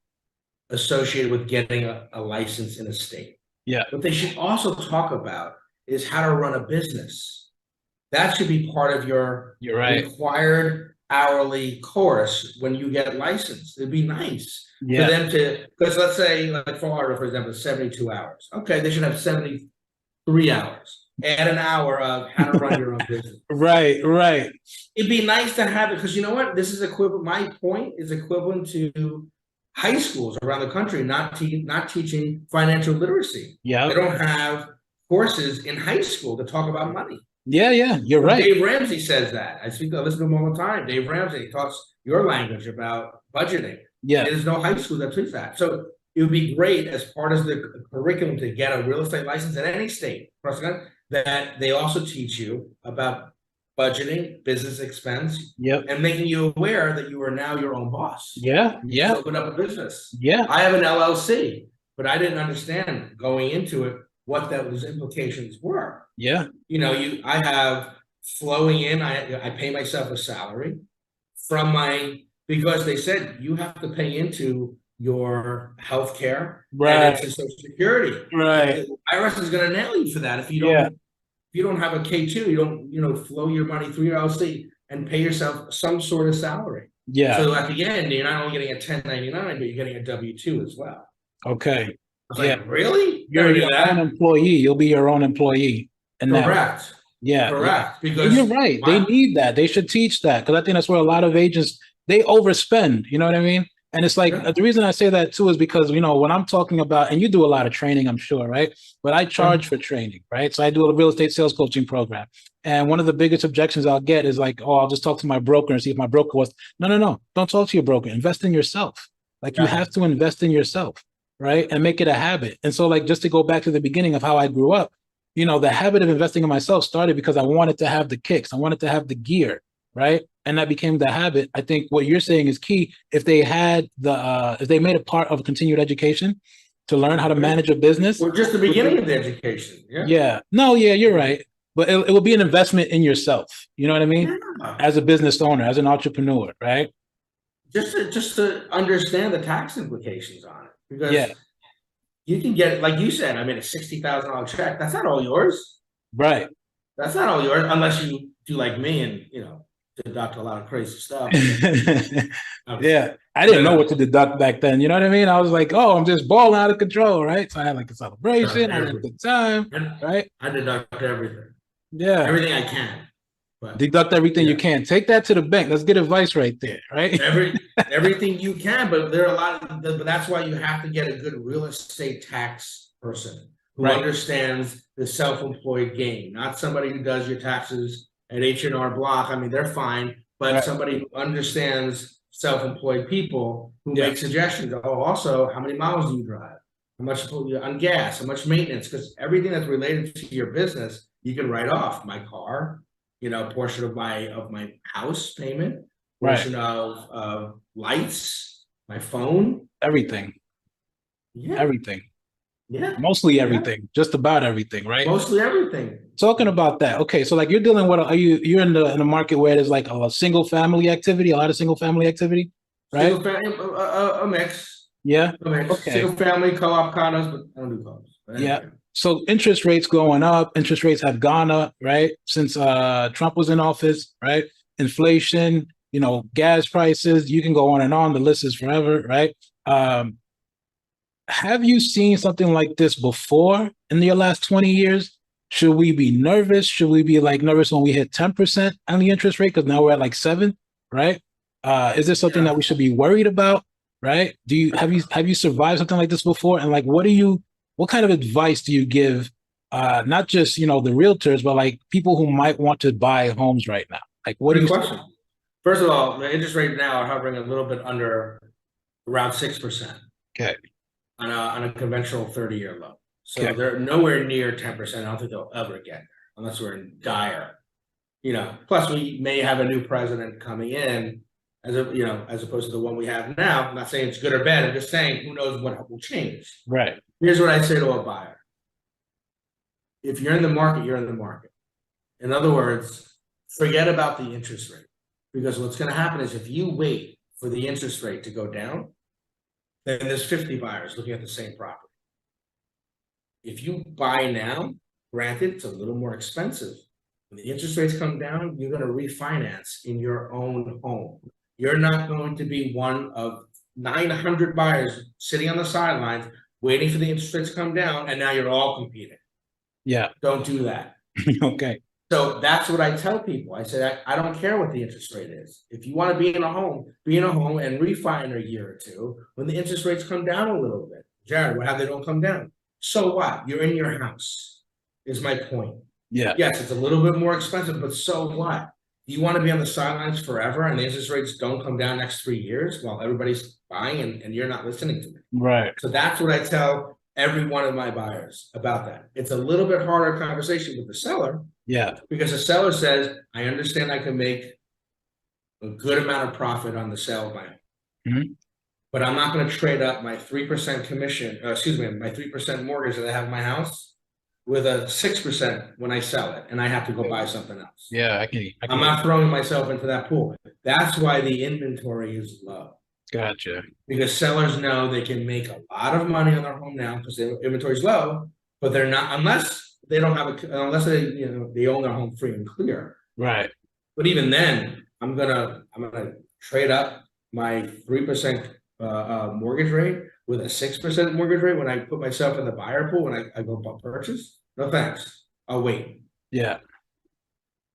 associated with getting a license in a state. Yeah. What they should also talk about is how to run a business. That should be part of your required hourly course when you get licensed. It'd be nice for them to, because let's say, like Florida, for example, 72 hours. Okay, they should have 73 hours. Add an hour of how to run your own business. Right. It'd be nice to have it, because you know what? This is equivalent. My point is equivalent to high schools around the country not teaching financial literacy. Yeah. They don't have courses in high school to talk about money. Yeah, you're right. Dave Ramsey says that. I listen to him all the time. Dave Ramsey talks your language about budgeting. Yeah. There's no high school that teaches that. So it would be great as part of the curriculum to get a real estate license in any state that they also teach you about budgeting, business expense, and making you aware that you are now your own boss. Yeah. Open up a business. Yeah. I have an LLC, but I didn't understand going into it what those implications were. Yeah. I have flowing in, I pay myself a salary because they said you have to pay into your health care and into Social Security. Right. The IRS is going to nail you for that if you you don't have a K2, you don't, flow your money through your LLC and pay yourself some sort of salary. Yeah. So at the end, you're not only getting a 1099, but you're getting a W-2 as well. Okay. I was like, really? You're your own employee. You'll be your own employee. And Correct. Yeah. Correct. Because you're right. They need that. They should teach that, because I think that's where a lot of agents, they overspend. You know what I mean? And it's like, the reason I say that too is because, when I'm talking about, and you do a lot of training, I'm sure, right? But I charge for training, right? So I do a real estate sales coaching program. And one of the biggest objections I'll get is like, oh, I'll just talk to my broker and see if my broker was, no. Don't talk to your broker. Invest in yourself. Like you have to invest in yourself, right? And make it a habit. And so like, just to go back to the beginning of how I grew up, the habit of investing in myself started because I wanted to have the kicks. I wanted to have the gear, right? And that became the habit. I think what you're saying is key. If they had if they made it part of continued education to learn how to manage a business. Well, just the beginning of the education. Yeah. Yeah. No, yeah, you're right. But it will be an investment in yourself. You know what I mean? Yeah. As a business owner, as an entrepreneur, right? Just to understand the tax implications on it. Because you can get, like you said, a $60,000 check. That's not all yours. Right. That's not all yours, unless you do like me and, deduct a lot of crazy stuff. Yeah. I didn't know what to deduct back then. You know what I mean? I was like, oh, I'm just balling out of control, right? So I had like a celebration, I had a good time, right? I deduct everything. Yeah. Everything I can. But, deduct everything you can. Take that to the bank. That's good advice right there, right? Everything you can, but there are a lot of, but that's why you have to get a good real estate tax person who understands the self-employed game, not somebody who does your taxes at H&R Block. they're fine, but somebody who understands self-employed people who make suggestions. Oh, also, how many miles do you drive? How much on gas? How much maintenance? Because everything that's related to your business, you can write off. My car, portion of my house payment, portion of lights, my phone, everything. Yeah, everything. Yeah, mostly everything, just about everything, right? Mostly everything. Talking about that, okay. So like you're dealing with, you're in the market where there's like a single family activity, a lot of single family activity, right? Single family, a mix. Yeah. A mix. Okay. Single family, co-op condos, but I don't do co-ops. Yeah. So interest rates going up. Interest rates have gone up, right? Since Trump was in office, right? Inflation, gas prices. You can go on and on. The list is forever, right? Have you seen something like this before in your last 20 years? Should we be nervous? Should we be like nervous when we hit 10% on the interest rate? Because now we're at like 7%, right? Is this something that we should be worried about, right? Have you survived something like this before? And like, what kind of advice do you give, not just, the realtors, but like people who might want to buy homes right now? Like, what do you question? First of all, the interest rate now are hovering a little bit under around 6%. Okay. On a conventional 30-year low. So they're nowhere near 10%. I don't think they'll ever get there unless we're in dire. Plus we may have a new president coming in as opposed to the one we have now. I'm not saying it's good or bad. I'm just saying who knows what will change. Right. Here's what I say to a buyer. If you're in the market, you're in the market. In other words, forget about the interest rate. Because what's going to happen is if you wait for the interest rate to go down, then there's 50 buyers looking at the same property. If you buy now, granted, it's a little more expensive. When the interest rates come down, you're going to refinance in your own home. You're not going to be one of 900 buyers sitting on the sidelines waiting for the interest rates to come down, and now you're all competing. Yeah. Don't do that. Okay. So that's what I tell people. I said, I don't care what the interest rate is. If you want to be in a home and refi in a year or two when the interest rates come down a little bit. Jared, what have they don't come down? So what? You're in your house, is my point. Yeah. Yes, it's a little bit more expensive, but so what? You want to be on the sidelines forever and the interest rates don't come down next 3 years while everybody's buying and you're not listening to me. Right. So that's what I tell every one of my buyers about that. It's a little bit harder conversation with the seller. Yeah. Because the seller says, I understand I can make a good amount of profit on the sale of my home. But I'm not going to trade up my 3% commission, my 3% mortgage that I have in my house with a 6% when I sell it and I have to go buy something else. Yeah, I'm not throwing myself into that pool. That's why the inventory is low. Gotcha. Because sellers know they can make a lot of money on their home now because their inventory is low, but they're not, unless they don't have unless they own their home free and clear. Right. But even then, I'm gonna trade up my 3% mortgage rate with a 6% mortgage rate when I put myself in the buyer pool when I go purchase. No thanks. I'll wait. Yeah.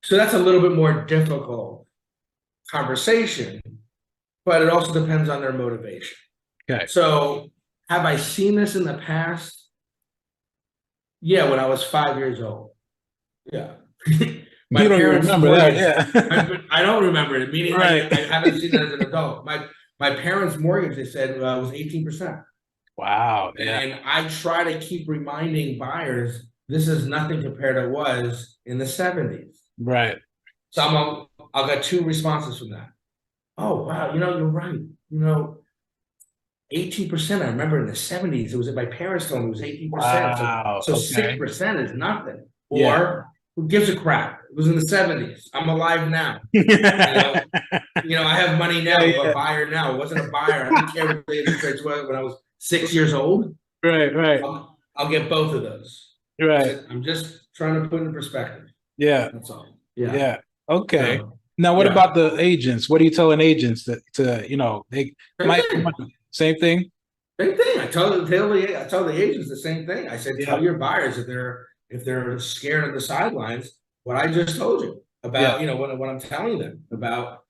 So that's a little bit more difficult conversation, but it also depends on their motivation. Okay. So have I seen this in the past? Yeah, when I was 5 years old. Yeah. You don't remember that, yeah. I don't remember it, meaning right. I haven't seen that as an adult. My parents' mortgage, they said, was 18%. Wow. Yeah. And I try to keep reminding buyers, this is nothing compared to what it was in the 70s. Right. So I'll get 2 responses from that. Oh, wow, you're right. 18%, I remember in the 70s, it was my parents told me it was 18%. Wow. So okay. 6% is nothing. Or Yeah. who gives a crap? It was in the 70s. I'm alive now. I have money now. I'm a buyer now. I wasn't a buyer. I didn't care what the interest rates were when I was 6 years old. Right. I'll get both of those. Right. I'm just trying to put it in perspective. Yeah. That's all. Yeah. Yeah. Okay. Now, what about the agents? What are you telling agents to they might same thing? Same thing. I tell the agents the same thing. I said, tell your buyers if they're scared of the sidelines, what I just told you about, what I'm telling them about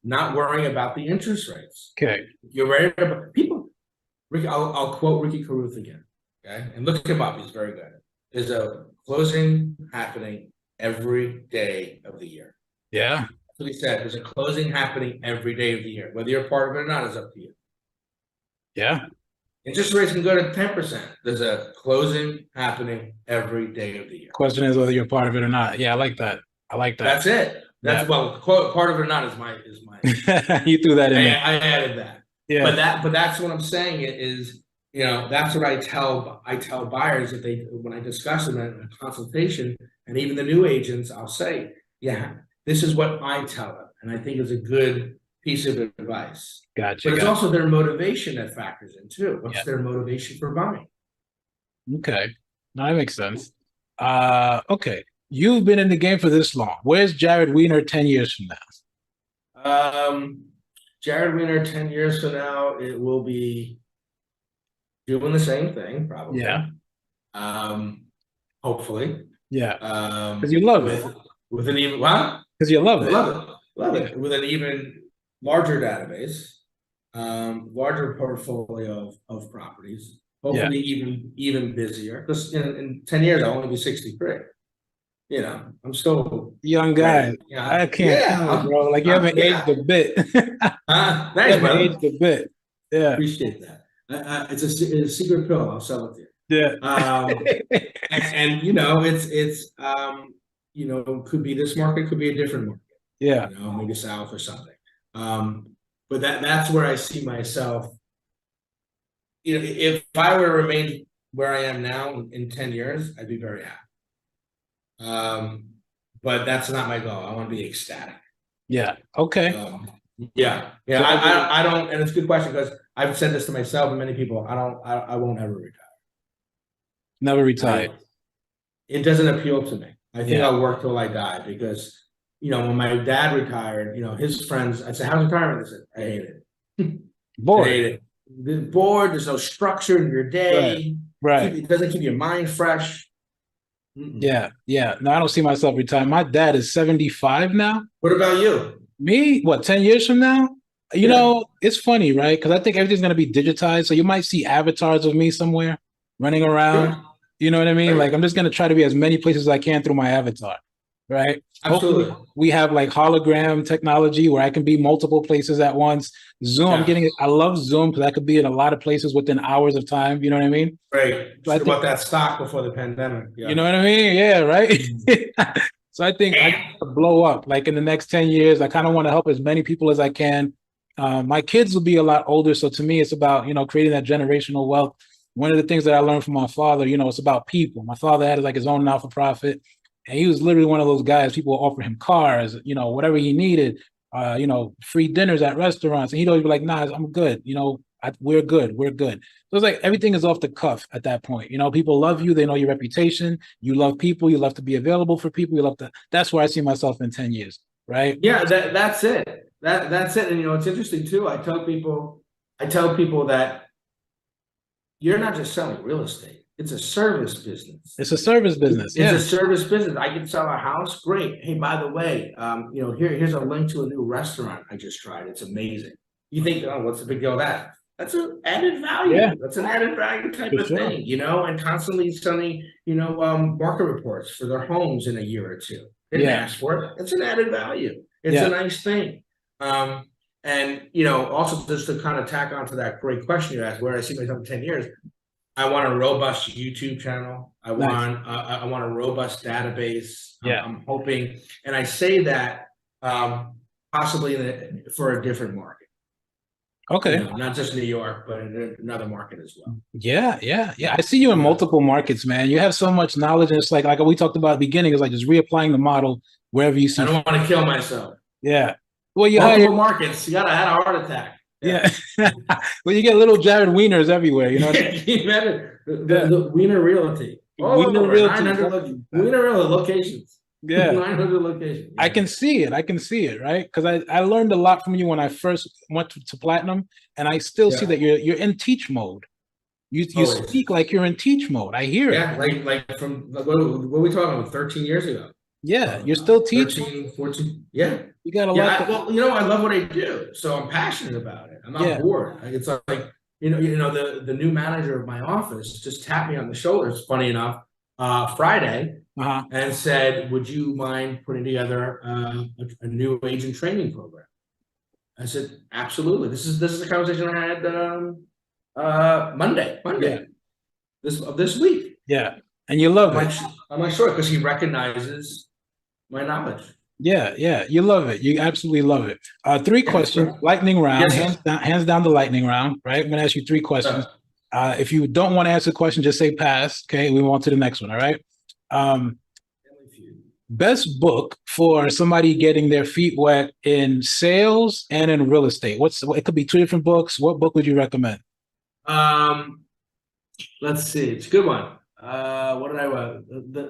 not worrying about the interest rates. Okay. You're ready to people. Ricky, I'll quote Ricky Carruth again. Okay. And look him up. He's very good. There's a closing happening every day of the year. Yeah. That's what he said. There's a closing happening every day of the year. Whether you're part of it or not is up to you. Yeah. Interest rates can go to 10%. There's a closing happening every day of the year. Question is whether you're part of it or not. Yeah, I like that. That's it. That's quote, part of it or not is my you threw that in there. I added that. Yeah. But that's what I'm saying is, that's what I tell buyers when I discuss them in a consultation, and even the new agents, I'll say, this is what I tell them. And I think it's a good piece of advice. Gotcha. But it's also their motivation that factors in too. What's their motivation for buying? Okay. No, that makes sense. Okay. You've been in the game for this long. Where's Jared Wiener 10 years from now? Jared Wiener 10 years from now, it will be doing the same thing, probably. Yeah. Hopefully. Yeah. Because you love it. With an even because you love it. Love it. With an even larger database, larger portfolio of properties, hopefully even busier. Because in 10 years, I'll only be 63. I'm still young guy. I can't, bro. Like you haven't aged a bit. Thanks, brother. Aged a bit. Yeah, appreciate that. It's a secret pill. I'll sell it to you. Yeah. And it's could be this market, could be a different market. Yeah. Maybe south or something. But that's where I see myself. If I were to remain where I am now in 10 years, I'd be very happy. But that's not my goal. I want to be ecstatic. Yeah. Okay. I don't, and it's a good question because I've said this to myself and many people. I won't ever retire. Never retire. It doesn't appeal to me. I think I'll work till I die because, when my dad retired, his friends, I said, how's retirement? They said, I hate it. Bored. I hate it. Bored. There's no structure in your day. Right. It doesn't keep your mind fresh. Yeah. No, I don't see myself retiring. My dad is 75 now. What about you? Me? What, 10 years from now? You know, it's funny, right? Because I think everything's going to be digitized. So you might see avatars of me somewhere running around. Sure. You know what I mean? Like, I'm just going to try to be as many places as I can through my avatar, right? Absolutely. Hopefully we have like hologram technology where I can be multiple places at once. Zoom, I love Zoom because I could be in a lot of places within hours of time. You know what I mean? Right. So about that stock before the pandemic. Yeah. You know what I mean? Yeah, right? So I think I got to blow up. Like in the next 10 years, I kind of want to help as many people as I can. My kids will be a lot older. So to me, it's about, creating that generational wealth. One of the things that I learned from my father, it's about people. My father had like his own not-for-profit, and he was literally one of those guys. People would offer him cars, whatever he needed, free dinners at restaurants. And he'd always be like, nah, I'm good. We're good. We're good. So it's like everything is off the cuff at that point. You know, people love you. They know your reputation. You love people. You love to be available for people. You love to. That's where I see myself in 10 years. Right. Yeah, that's it. That's it. And you know, it's interesting too. I tell people that you're not just selling real estate. It's a service business. It's a service business. It's a service business. I can sell a house. Great. Hey, by the way, you know, here's a link to a new restaurant I just tried. It's amazing. You think, oh, what's the big deal with that? That's an added value. Yeah. That's an added value type of thing, you know, and constantly sending, you know, market reports for their homes in a year or two. They didn't ask for it. It's an added value. It's a nice thing. And, you know, also just to kind of tack onto that great question you asked, where I see myself in 10 years, I want a robust YouTube channel. I want a robust database. I'm hoping, and I say that possibly for a different market. Okay. You know, not just New York, but in another market as well. Yeah. I see you in multiple markets, man. You have so much knowledge, and it's like we talked about at the beginning, it's like just reapplying the model wherever you see. I don't want to kill myself. Yeah. Well, you multiple markets. You gotta have a heart attack. Yeah. Well, you get little Jared Wieners everywhere, you know. The Wiener Realty. Wiener Realty. 900 Wiener Realty locations. Yeah. 900 locations. Yeah. I can see it, right? Because I learned a lot from you when I first went to Platinum, and I still see that you're in teach mode. You speak like you're in teach mode. I hear it. Yeah, like from what are we talking about? 13 years ago. Yeah, you're still teaching. 13, 14. Yeah. You got a lot. Well, you know, I love what I do, so I'm passionate about it. I'm not bored. It's like you know, the new manager of my office just tapped me on the shoulders. Funny enough, Friday, and said, "Would you mind putting together a new agent training program?" I said, "Absolutely." This is a conversation I had Monday this week. Yeah, and you love it. I'm not sure because he recognizes my knowledge. Yeah, you love it. You absolutely love it. 3 questions, lightning round, hands down the lightning round, right? I'm gonna ask you 3 questions. If you don't want to answer the question, just say pass. Okay, we move on to the next one. All right. Best book for somebody getting their feet wet in sales and in real estate. It could be 2 different books. What book would you recommend? Let's see. It's a good one. What did I write?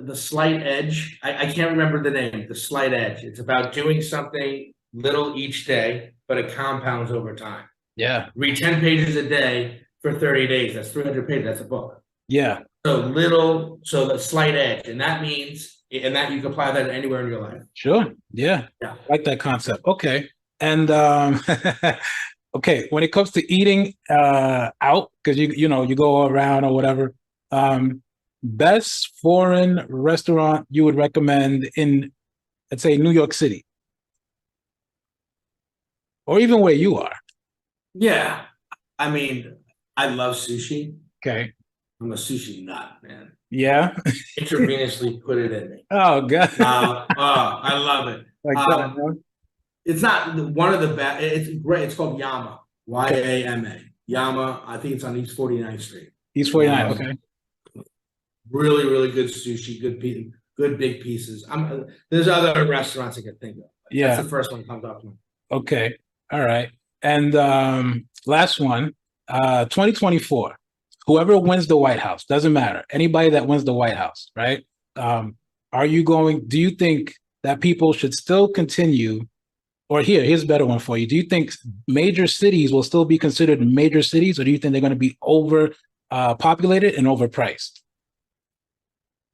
The Slight Edge. I can't remember the name. The Slight Edge. It's about doing something little each day, but it compounds over time. Yeah. Read 10 pages a day for 30 days. That's 300 pages. That's a book. Yeah. So the Slight Edge, and that means, and that you can apply that anywhere in your life. Sure. Yeah. I like that concept. Okay. And okay, when it comes to eating out, because you know you go around or whatever. Best foreign restaurant you would recommend in, let's say, New York City, or even where you are? Yeah, I mean, I love sushi. Okay, I'm a sushi nut, man. Yeah, intravenously put it in me. Oh God, I love it. It's not one of the best. It's great. It's called Yama. Yama. Yama. I think it's on East 49th Street. East 49th. Okay. Really, really good sushi, good big pieces. There's other restaurants I could think of. Yeah, that's the first one that comes up to me. Okay, all right. And last one, 2024. Whoever wins the White House, doesn't matter. Anybody that wins the White House, right? Do you think that people should still continue? Or here's a better one for you. Do you think major cities will still be considered major cities, or do you think they're going to be populated and overpriced?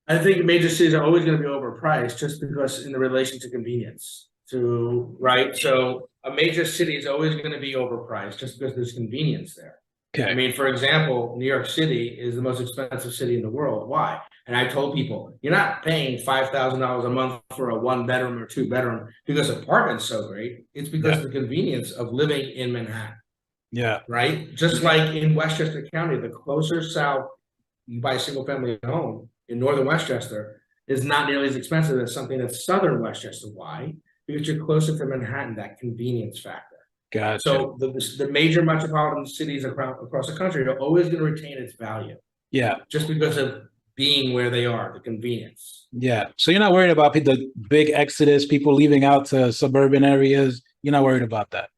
I think major cities are always going to be overpriced just because in the relation to convenience, right? So a major city is always going to be overpriced just because there's convenience there. Okay. I mean, for example, New York City is the most expensive city in the world. Why? And I told people, you're not paying $5,000 a month for a 1-bedroom or 2-bedroom because apartment's so great. It's because of the convenience of living in Manhattan. Yeah. Right? Just like in Westchester County, the closer south you buy a single family home in northern Westchester is not nearly as expensive as something that's southern Westchester. Why? Because you're closer to Manhattan, that convenience factor. Gotcha. So the major metropolitan cities across the country are always going to retain its value. Yeah. Just because of being where they are, the convenience. Yeah. So you're not worried about the big exodus, people leaving out to suburban areas. You're not worried about that.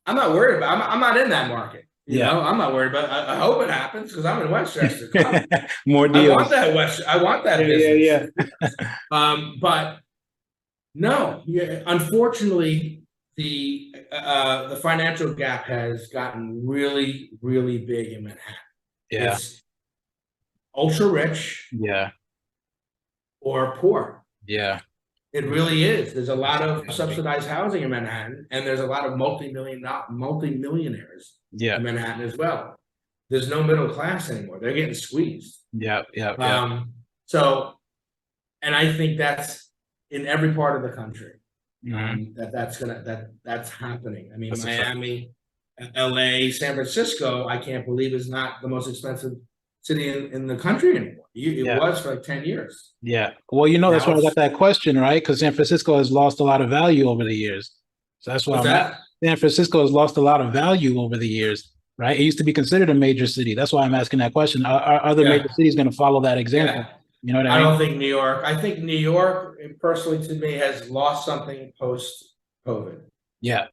I'm not worried about. I'm not in that market. You know, I'm not worried about. I hope it happens because I'm in Westchester. More deals. I want that I want that business. Yeah. But no, unfortunately, the financial gap has gotten really, really big in Manhattan. Yeah. It's ultra rich. Yeah. Or poor. Yeah. It really is. There's a lot of subsidized housing in Manhattan, and there's a lot of multi-millionaires in Manhattan as well. There's no middle class anymore. They're getting squeezed. Yeah. So, and I think that's in every part of the country. That's happening. I mean, Miami, LA, San Francisco, I can't believe is not the most expensive city in the country anymore. It was for like 10 years. Yeah. Well, that's why I got that question, right? Because San Francisco has lost a lot of value over the years. So that's why San Francisco has lost a lot of value over the years, right? It used to be considered a major city. That's why I'm asking that question. Are other major cities going to follow that example? You know what I mean? I don't think New York. I think New York, personally to me, has lost something post-COVID. Yeah.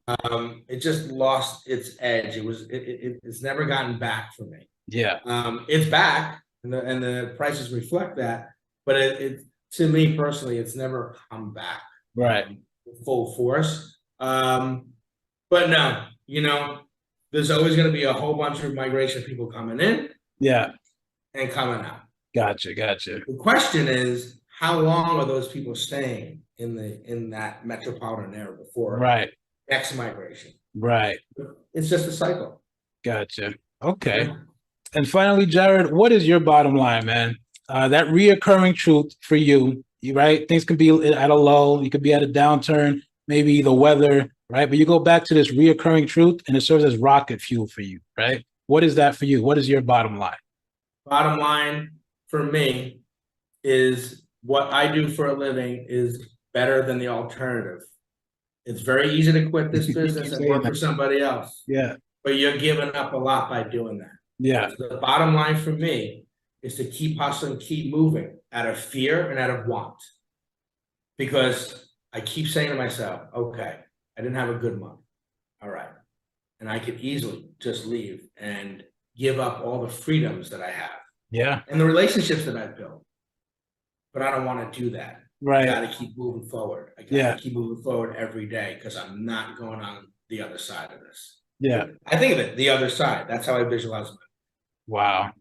It just lost its edge. It's never gotten back for me. Yeah. It's back, and the prices reflect that. But it to me personally, it's never come back. Right. Full force. But no, there's always going to be a whole bunch of migration people coming in. Yeah. And coming out. Gotcha. The question is, how long are those people staying in that metropolitan area before next migration? Right. It's just a cycle. Gotcha. Okay. Yeah. And finally, Jared, what is your bottom line, man? That reoccurring truth for you, right? Things can be at a low, you could be at a downturn, maybe the weather, right? But you go back to this reoccurring truth and it serves as rocket fuel for you, right? What is that for you? What is your bottom line? Bottom line for me is what I do for a living is better than the alternative. It's very easy to quit this business and work for somebody else. Yeah. But you're giving up a lot by doing that. Yeah. So the bottom line for me is to keep hustling, keep moving out of fear and out of want. Because I keep saying to myself, okay, I didn't have a good month. All right. And I could easily just leave and give up all the freedoms that I have. Yeah. And the relationships that I've built. But I don't want to do that. Right. I got to keep moving forward. I got to keep moving forward every day because I'm not going on the other side of this. Yeah. I think of it, the other side. That's how I visualize it. Wow.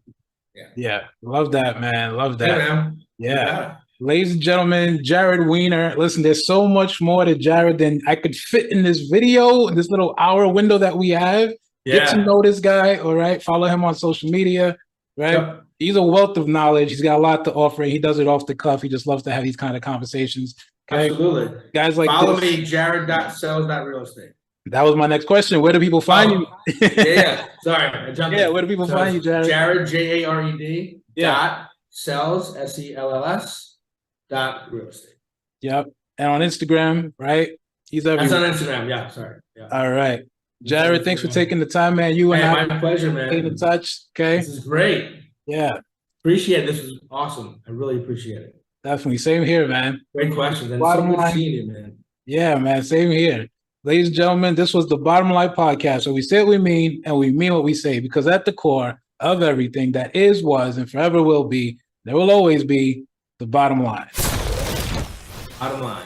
Yeah. Yeah. Love that, man. Love that. Man. Yeah. Ladies and gentlemen, Jared Wiener. Listen, there's so much more to Jared than I could fit in this video, in this little hour window that we have. Yeah. Get to know this guy, all right? Follow him on social media, right? Yep. He's a wealth of knowledge. He's got a lot to offer. He does it off the cuff. He just loves to have these kind of conversations. Okay? Absolutely. Guys like Follow this. me, Jared.sells.real estate. That was my next question. Where do people find you? Yeah. Sorry. I jumped in. Where do people find you, Jared? Jared, Jared, dot sells, SELLS, dot real estate. Yep. And on Instagram, right? He's everywhere. That's on Instagram. Yeah. Sorry. Yeah. All right. Jared, thanks for taking the time, man. You and I. My pleasure, man. Stay in touch. Okay. This is great. Yeah. Appreciate it. This was awesome. I really appreciate it. Definitely. Same here, man. Great questions. And Bottom so good line. seeing you, man. Yeah, man. Same here. Ladies and gentlemen, this was the Bottom Line Podcast. So we say what we mean and we mean what we say, because at the core of everything that is, was, and forever will be, there will always be the bottom line. Bottom line.